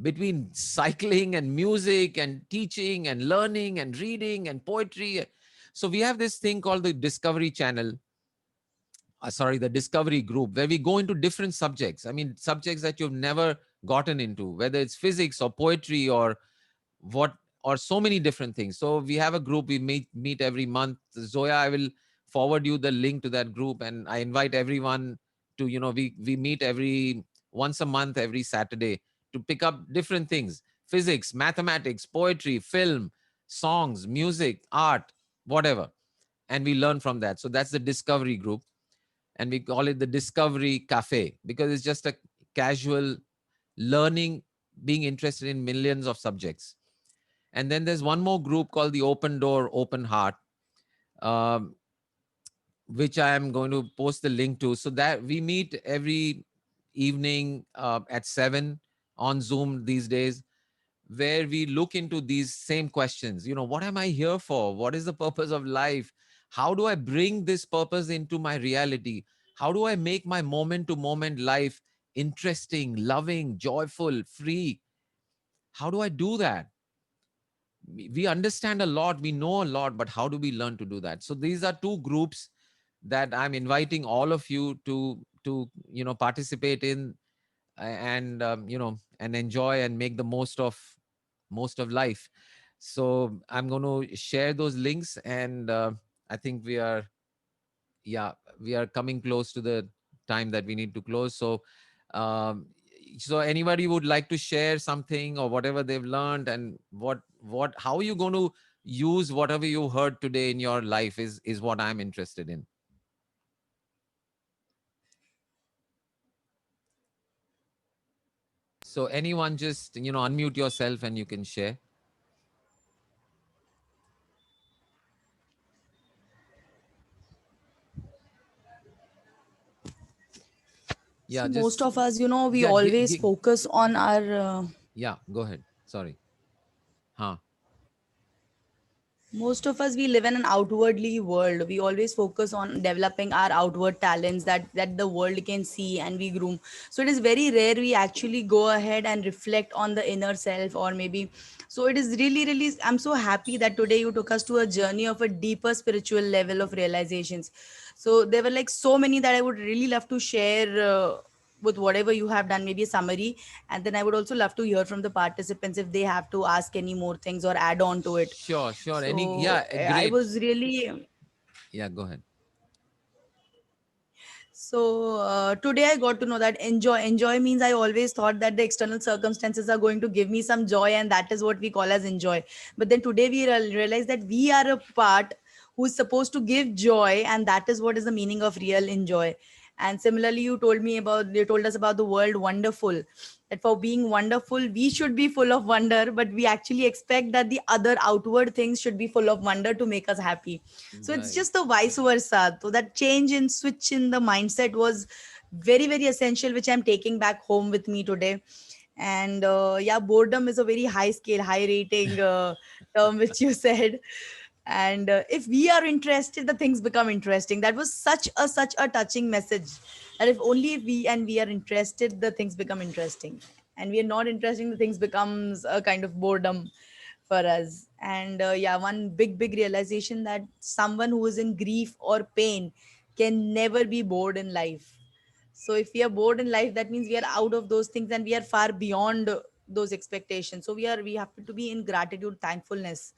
between cycling and music and teaching and learning and reading and poetry. So we have this thing called the Discovery Channel. Sorry, the Discovery Group, where we go into different subjects. I mean, subjects that you've never gotten into, whether it's physics or poetry or what, or so many different things. So we have a group, we meet every month. Zoya, I will forward you the link to that group, and I invite everyone to, we meet every once a month, every Saturday, to pick up different things: physics, mathematics, poetry, film, songs, music, art, whatever. And we learn from that. So that's the Discovery Group. And we call it the Discovery Cafe, because it's just a casual learning, being interested in millions of subjects. And then there's one more group called the Open Door, Open Heart, um, which I am going to post the link to. So that we meet every evening at 7 on Zoom these days, where we look into these same questions. What am I here for? What is the purpose of life? How do I bring this purpose into my reality? How do I make my moment to moment life interesting, loving, joyful, free? How do I do that? We understand a lot, we know a lot, but how do we learn to do that? So these are two groups that I'm inviting all of you to participate in, and and enjoy and make the most of life. So I'm going to share those links, and I think we are coming close to the time that we need to close. Um, so anybody would like to share something or whatever they've learned, and how are you going to use whatever you heard today in your life is what I'm interested in. So anyone, just unmute yourself and you can share. Yeah, See, most just of us, we yeah, always focus on our yeah. Go ahead. Sorry. Huh. most of us, we live in an outwardly world. We always focus on developing our outward talents that the world can see and we groom. So it is very rare we actually go ahead and reflect on the inner self, or maybe. So it is really, really. I'm so happy that today you took us to a journey of a deeper spiritual level of realizations. So there were like so many that I would really love to share. With whatever you have done, maybe a summary, and then I would also love to hear from the participants if they have to ask any more things or add on to it. Sure, sure. Any, So yeah, I great. was really Yeah, go ahead. today I got to know that enjoy means I always thought that the external circumstances are going to give me some joy, and that is what we call as enjoy. But then today we realize that we are a part who's supposed to give joy, and that is what is the meaning of real enjoy. And similarly, you told us about the world wonderful, that for being wonderful we should be full of wonder, but we actually expect that the other outward things should be full of wonder to make us happy. So it's Right. just the vice versa. So that change in switch in the mindset was very, very essential, which I'm taking back home with me today. And yeah, boredom is a very high scale, high rating term which you said. And if we are interested, the things become interesting. That was such a touching message, that if only we are interested, the things become interesting, and we are not interesting, the things becomes a kind of boredom for us. And yeah, one big realization, that someone who is in grief or pain can never be bored in life. So if we are bored in life, that means we are out of those things and we are far beyond those expectations. So we have to be in gratitude, thankfulness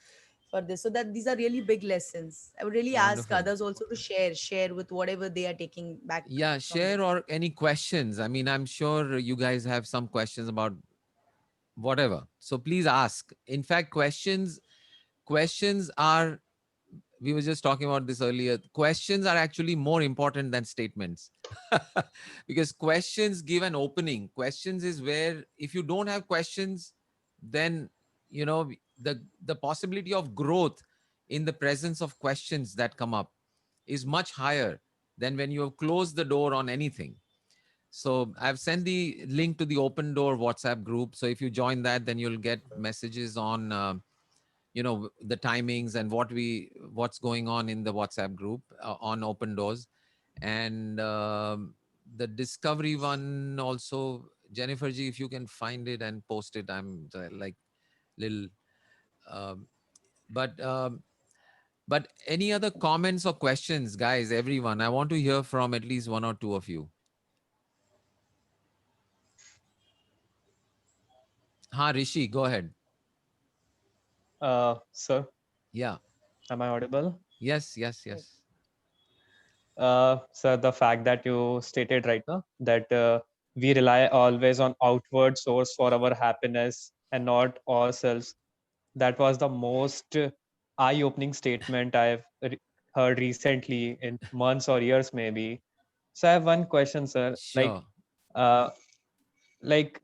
for this. So that these are really big lessons. I would really ask Wonderful. others also to share with whatever they are taking back Yeah, from share this. or any questions. I mean, I'm sure you guys have some questions about whatever. So please ask. In fact, questions are, we were just talking about this earlier. Questions are actually more important than statements. Because questions give an opening. Questions is where, if you don't have questions, then the possibility of growth in the presence of questions that come up is much higher than when you have closed the door on anything. So I've sent the link to the Open Door WhatsApp group. So if you join that, then you'll get messages on the timings and what's going on in the WhatsApp group on Open Doors. And the discovery one also, Jennifer G, if you can find it and post it, I'm like little um, but any other comments or questions, guys? Everyone, I want to hear from at least one or two of you. Rishi, go ahead. Sir, Yeah. am I audible? Yes, yes, yes. Sir, the fact that you stated right now that we rely always on outward source for our happiness and not ourselves. That was the most eye-opening statement I've heard recently in months or years, maybe. So I have one question, sir. Sure. Uh, like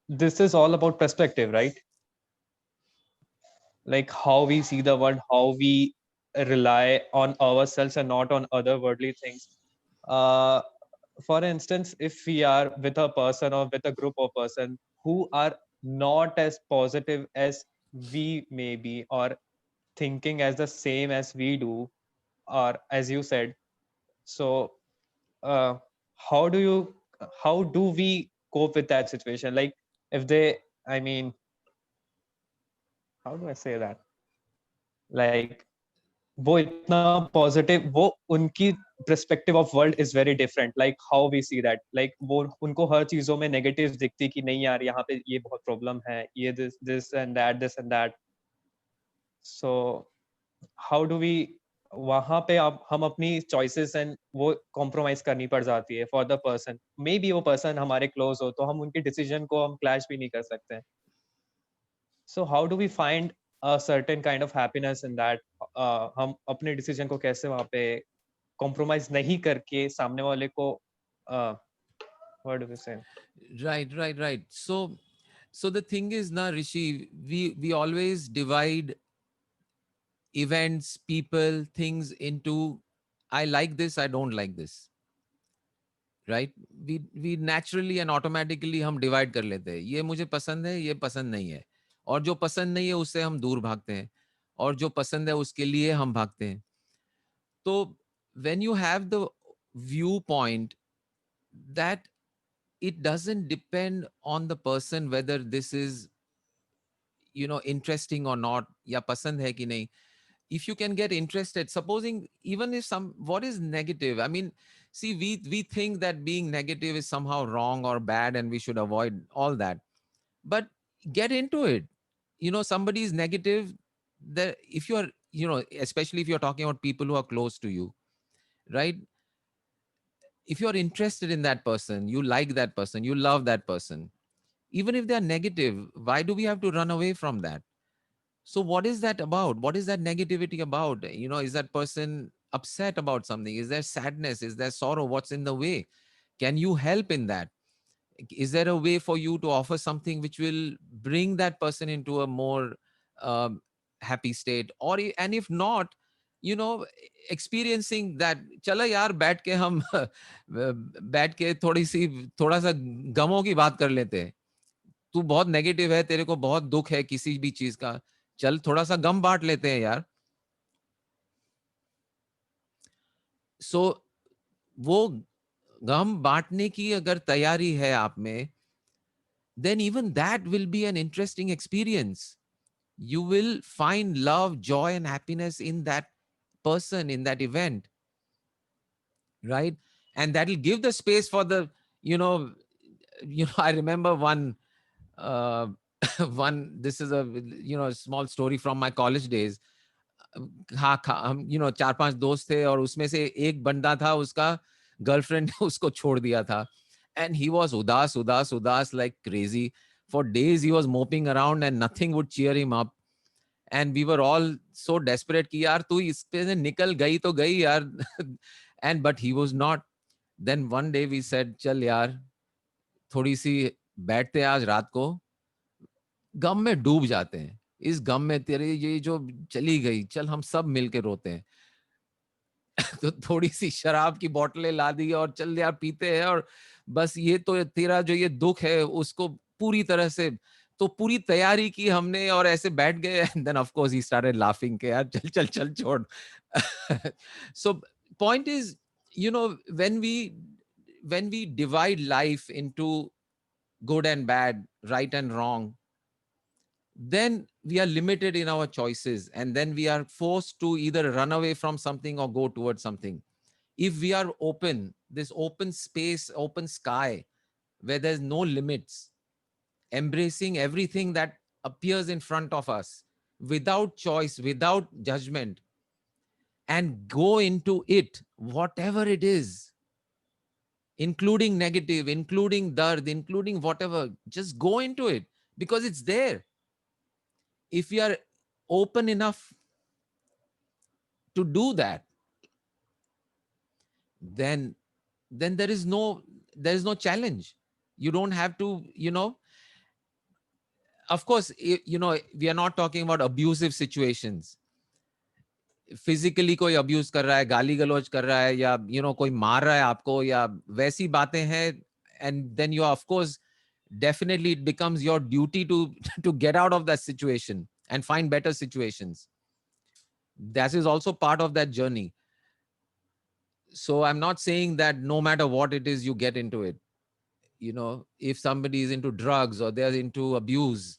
this is all about perspective, right? Like how we see the world, how we rely on ourselves and not on other worldly things. Uh, for instance, if we are with a person or with a group of person who are not as positive as we may be, or thinking as the same as we do, or as you said, so uh, how do you how do we cope with that situation? Like if they, I mean, how do I say that? Like वो इतना positive, वो उनकी perspective of world is very different, like how we see that, like वो उनको हर चीजों में negatives दिखती कि नहीं यार यहाँ पे ये बहुत problem है, ये this and that. So how do we, वहां पे आप हम अपनी choices and वो compromise करनी पड़ जाती है for the person, maybe वो person हमारे close हो तो हम उनकी decision को हम clash भी नहीं कर सकते हैं. So how do we find a certain kind of happiness in that? हम अपने decision को कैसे वहाँ पे compromise नहीं करके सामने वाले को uh, what do we say? Right. So the thing is now, Rishi, we always divide events, people, things into, I like this, I don't like this. right? We naturally and automatically हम divide कर लेते हैं, ये मुझे पसंद है, ये पसंद नहीं है, और जो पसंद नहीं है उससे हम दूर भागते हैं, और जो पसंद है उसके लिए हम भागते हैं. तो when you have the viewpoint that it doesn't depend on the person whether this is, you know, interesting or not, या पसंद है कि नहीं. If you can get interested, supposing even if some, what is negative, I mean, see, we think that being negative is somehow wrong or bad and we should avoid all that, but get into it. You know, somebody is negative, that if you're, you know, especially if you're talking about people who are close to you, right? If you're interested in that person, you like that person, you love that person, even if they're negative, why do we have to run away from that? So what is that about? What is that negativity about? You know, is that person upset about something? Is there sadness? Is there sorrow? What's in the way? Can you help in that? Is there a way for you to offer something which will bring that person into a more um, happy state? Or and if not, you know, experiencing that, चलो यार बैठ के हम बैठ के थोड़ा सा गमों की बात कर लेते हैं. तू बहुत नेगेटिव है, तेरे को बहुत दुख है किसी भी चीज का, चल थोड़ा सा गम बांट लेते हैं यार. सो वो गम बांटने की अगर तैयारी है आप में, then even that will be an interesting experience. You will find love, joy, and happiness in that person, in that event, right? And that will give the space for the, you know, I remember one, uh, this is a, you know, small story from my college days. हाँ हम, you know, 4-5 दोस्त थे और उसमें से एक बंदा था, उसका गर्लफ्रेंड ने उसको छोड़ दिया था, and he was उदास like crazy. For days he was moping around and nothing would cheer him up, and we were all so desperate कि यार तू इस पे से निकल गई तो गई यार. And but he was not. Then one day we said चल यार थोड़ी सी बैठते हैं आज रात को, गम में डूब जाते हैं, इस गम में तेरे ये जो चली गई, चल हम सब मिलके रोते हैं. तो थोड़ी सी शराब की बोतलें ला दी और चल यार पीते हैं, और बस ये तो तेरा जो ये दुख है उसको पूरी तरह से, तो पूरी तैयारी की हमने और ऐसे बैठ गए. And then of course he started laughing के यार चल चल चल छोड़. So point is, you know, when we divide life into good and bad, right and wrong, then we are limited in our choices, and then we are forced to either run away from something or go towards something. If we are open, this open space, open sky, where there's no limits, embracing everything that appears in front of us without choice, without judgment, and go into it, whatever it is, including negative, including dard, including whatever, just go into it because it's there. If we are open enough to do that, then there is no challenge. You don't have to, you know, of course, you know, we are not talking about abusive situations. Physically कोई abuse कर रहा है, गाली गलौज कर रहा है, या यू नो कोई मार रहा है आपको, या वैसी बातें हैं, and then you of course definitely it becomes your duty to to get out of that situation and find better situations. That is also part of that journey. So I'm not saying that no matter what it is you get into it, you know, if somebody is into drugs or they're into abuse,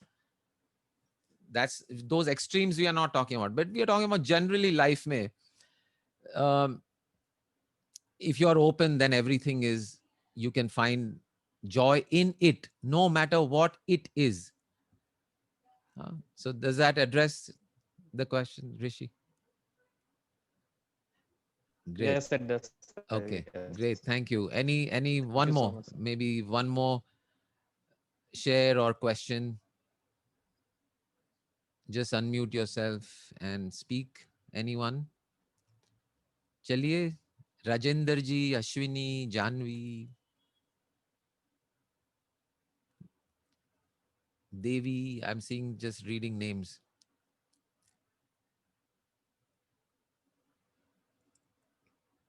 that's those extremes we are not talking about, but we are talking about generally life mein, um, if you're open, then everything is, you can find joy in it no matter what it is. So does that address the question, Rishi? Great. Yes, it does. Okay, Yes. great. Thank you. Any Thank you one so more, much. maybe one more share or question? Just unmute yourself and speak. Anyone? Chaliye, Rajender ji, Ashwini, Janvi, Devi. I'm seeing just reading names.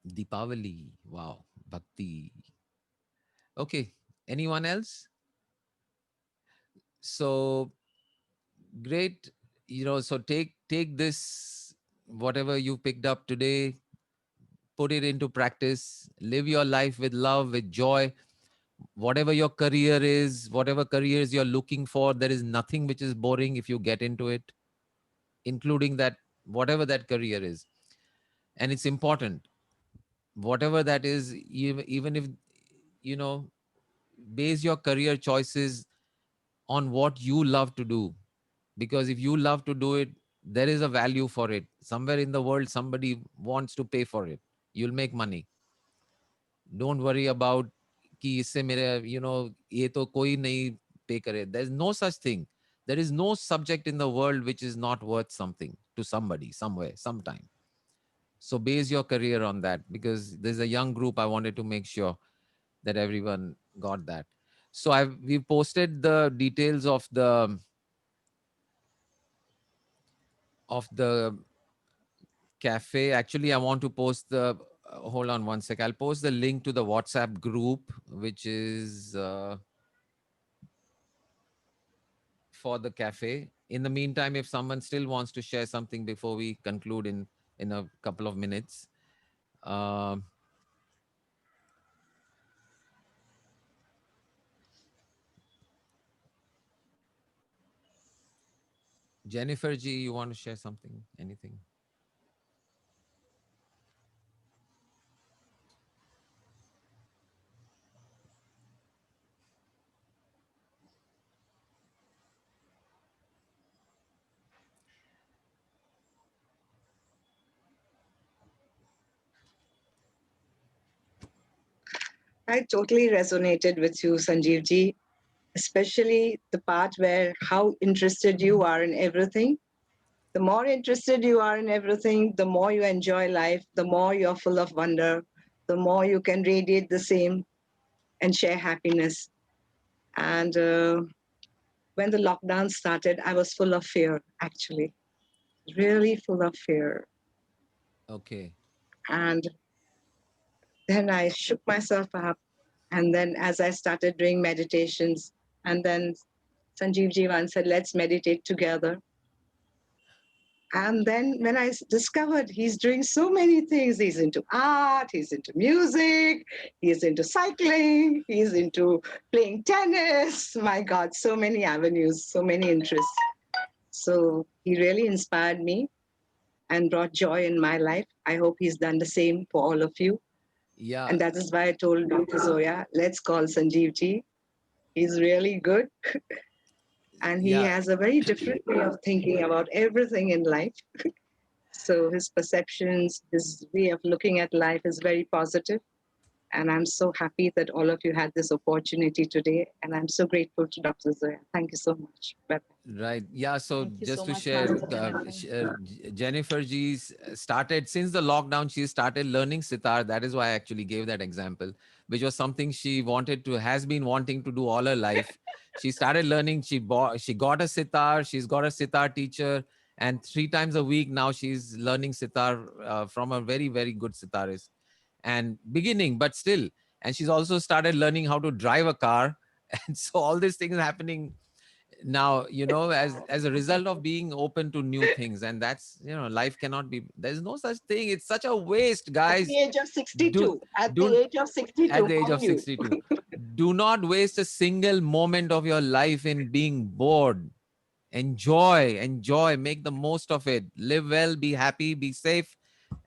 Deepavali. Wow. Bhakti. Okay. Anyone else? So great. So take this, whatever you picked up today, put it into practice, live your life with love, with joy. Whatever your career is, whatever careers you're looking for, there is nothing which is boring if you get into it, including that, whatever that career is. And it's important, whatever that is, even if, you know base your career choices on what you love to do. Because if you love to do it, there is a value for it. Somewhere in the world, somebody wants to pay for it. You'll make money. Don't worry about कि इससे मेरे ये तो कोई नहीं pay करे. There's no such thing. There is no subject in the world which is not worth something to somebody, somewhere, sometime. So base your career on that, because there's a young group. I wanted to make sure that everyone got that. So we posted the details of the cafe. Actually, I want to post the hold on one sec. I'll post the link to the WhatsApp group, which is for the cafe. In the meantime, if someone still wants to share something before we conclude in a couple of minutes, um, Jennifer G, you want to share something? Anything? I totally resonated with you, Sanjeev ji, especially the part where how interested you are in everything. The more interested you are in everything, the more you enjoy life, the more you're full of wonder, the more you can radiate the same and share happiness. And when the lockdown started, I was full of fear, actually, really full of fear. Okay. And then I shook myself up. And then as I started doing meditations, and then Sanjeev Jivan said, let's meditate together. And then when I discovered he's doing so many things, he's into art, he's into music, he's into cycling, he's into playing tennis. My God, so many avenues, so many interests. So he really inspired me and brought joy in my life. I hope he's done the same for all of you. Yeah. And that is why I told Dr. Zoya, let's call Sanjeev ji. He's really good. And he Yeah. has a very different way of thinking about everything in life. So his perceptions, his way of looking at life is very positive. And I'm so happy that all of you had this opportunity today. And I'm so grateful to Dr. Zoya. Thank you so much. Bye. Right. Yeah. So Thank you just so to much, share, Master Jennifer. Jennifer G's started since the lockdown. She started learning sitar. That is why I actually gave that example, which was something she has been wanting to do all her life. She started learning. She got a sitar. She's got a sitar teacher, and 3 times a week now she's learning sitar from a very, very good sitarist. And beginning, but still. And she's also started learning how to drive a car. And so all these things happening now, as a result of being open to new things. And that's, life cannot be, there's no such thing. It's such a waste, At guys. the age of do 62, at the do age of 62, At the age of mind you. 62, do not waste a single moment of your life in being bored. Enjoy, make the most of it. Live well, be happy, be safe.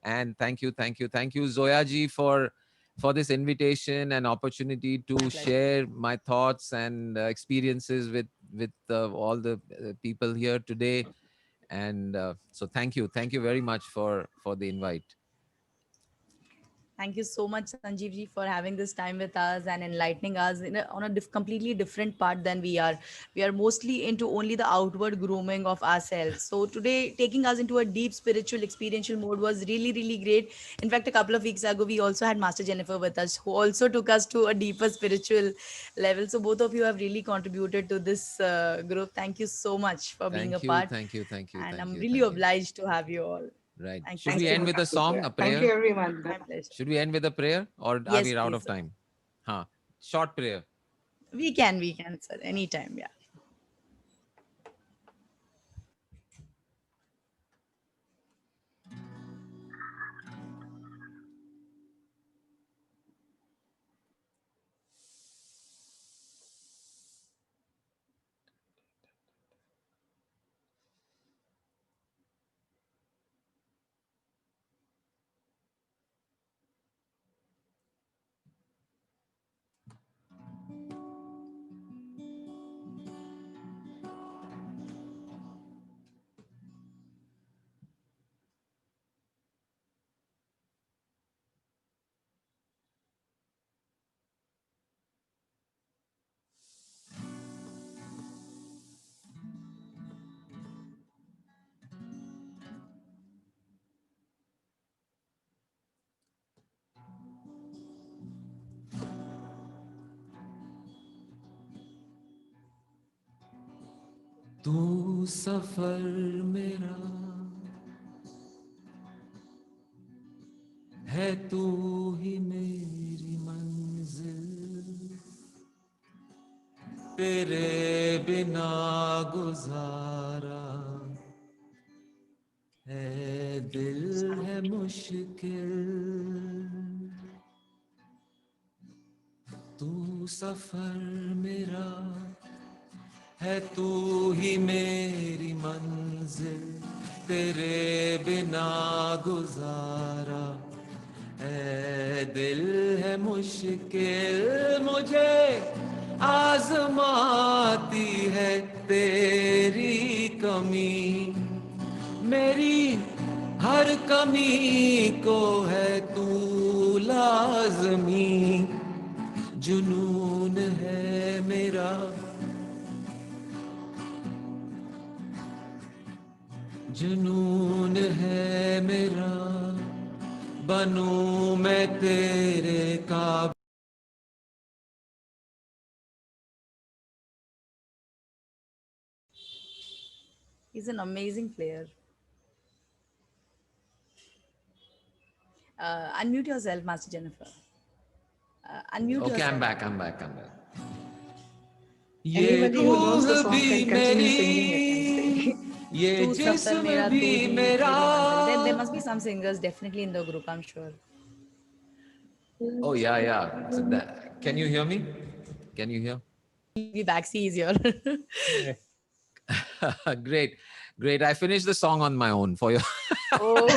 And thank you Zoya ji for this invitation and opportunity to My pleasure. share my thoughts and experiences with all the people here today. And so thank you very much for the invite. Thank you so much, Sanjeev ji, for having this time with us and enlightening us on a completely different part than we are. We are mostly into only the outward grooming of ourselves. So today, taking us into a deep spiritual experiential mode was really, really great. In fact, a couple of weeks ago, we also had Master Jennifer with us, who also took us to a deeper spiritual level. So both of you have really contributed to this group. Thank you so much for being a Thank you, part. thank you, thank you, And thank I'm you, really thank you. obliged to have you all. Right, Thank you should Thank we so end you, with much. a Dr. song, Zoya. a Thank prayer? you, everyone. Should we end with a prayer, or are Yes, we out please. of time? Huh? Short prayer. We can, sir. Anytime, yeah. तू सफर मेरा है, तू ही मेरी मंजिल, तेरे बिना गुजारा है दिल है मुश्किल, तू सफर मेरा है, तू ही मेरी मंजिल, तेरे बिना गुजारा है दिल है मुश्किल, मुझे आजमाती है तेरी कमी, मेरी हर कमी को है तू लाजमी, जुनून है मेरा, जुनून है मेरा, बनूं मैं तेरे काबिल। He's an amazing player. Unmute yourself, Master Jennifer. Unmute Okay, I'm yourself. back. I'm back. I'm back. ये Anybody who knows the रूह song भी can continue singing it and मेरी, sing. ये Tu safar जिस्म mera, tu भी hi मेरा. meri manzil. There must be some singers definitely in the group, I'm sure. Oh yeah, yeah. So that, can you hear me? Can you hear? Be back, see easier. Yeah. Great, great. I finished the song on my own for you. Oh.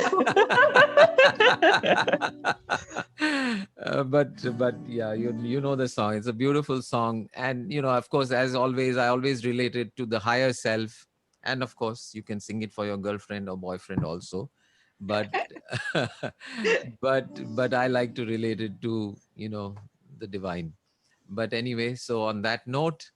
But yeah, you know the song. It's a beautiful song, and of course, as always, I always relate it to the higher self, and of course, you can sing it for your girlfriend or boyfriend also, but but I like to relate it to the divine. But anyway, so on that note,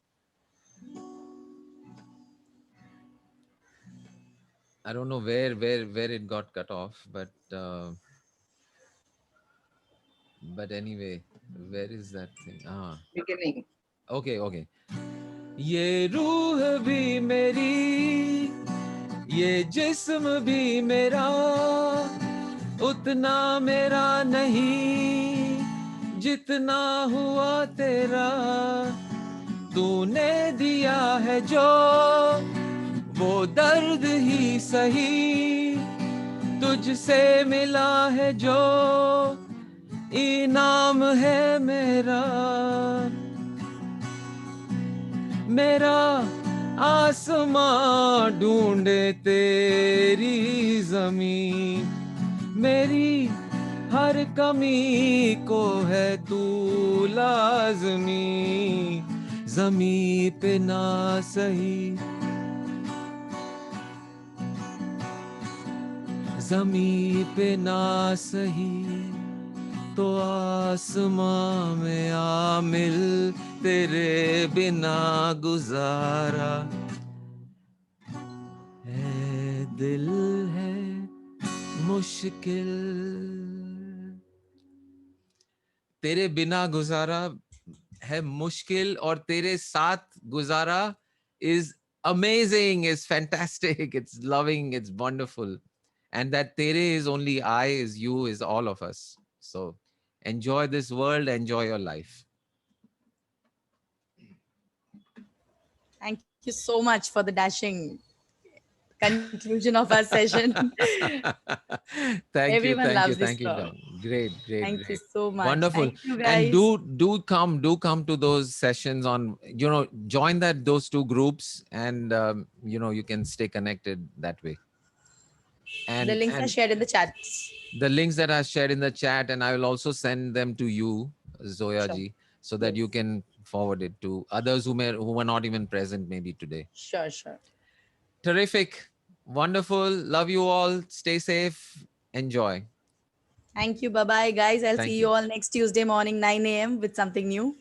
I don't know where it got cut off, but anyway, where is that thing? Beginning. Okay. ये रूह भी मेरी, ये जिस्म भी मेरा, उतना मेरा नहीं जितना हुआ तेरा, तूने दिया है जो वो दर्द ही सही, तुझसे मिला है जो इनाम है मेरा, मेरा आसमां ढूंढे तेरी जमीन, मेरी हर कमी को है तू लाजमी, जमी पे ना सही, जमी पे ना सही तो आसमां में आ मिल, तेरे बिना गुजारा है दिल है मुश्किल, तेरे बिना गुजारा है मुश्किल, और तेरे साथ गुजारा is amazing, is fantastic, it's loving, it's wonderful, and that tere is only I, is you, is all of us. So enjoy this world, enjoy your life. Thank you so much for the dashing conclusion of our session. Thank you, Everyone loves this thank you, song. John. Great, great, Thank you great. so much. Wonderful. Thank you And guys. do come to those sessions on, join those two groups, and you can stay connected that way. The links are And shared in the chats. the links that I shared in the chat, and I will also send them to you, Zoya Sure. ji, so that you Yes. can forward it to others who were not even present maybe today. Sure, sure. Terrific. Wonderful. Love you all. Stay safe. Enjoy. Thank you. Bye bye, guys. I'll Thank see you. you all next Tuesday morning, 9 a.m. with something new.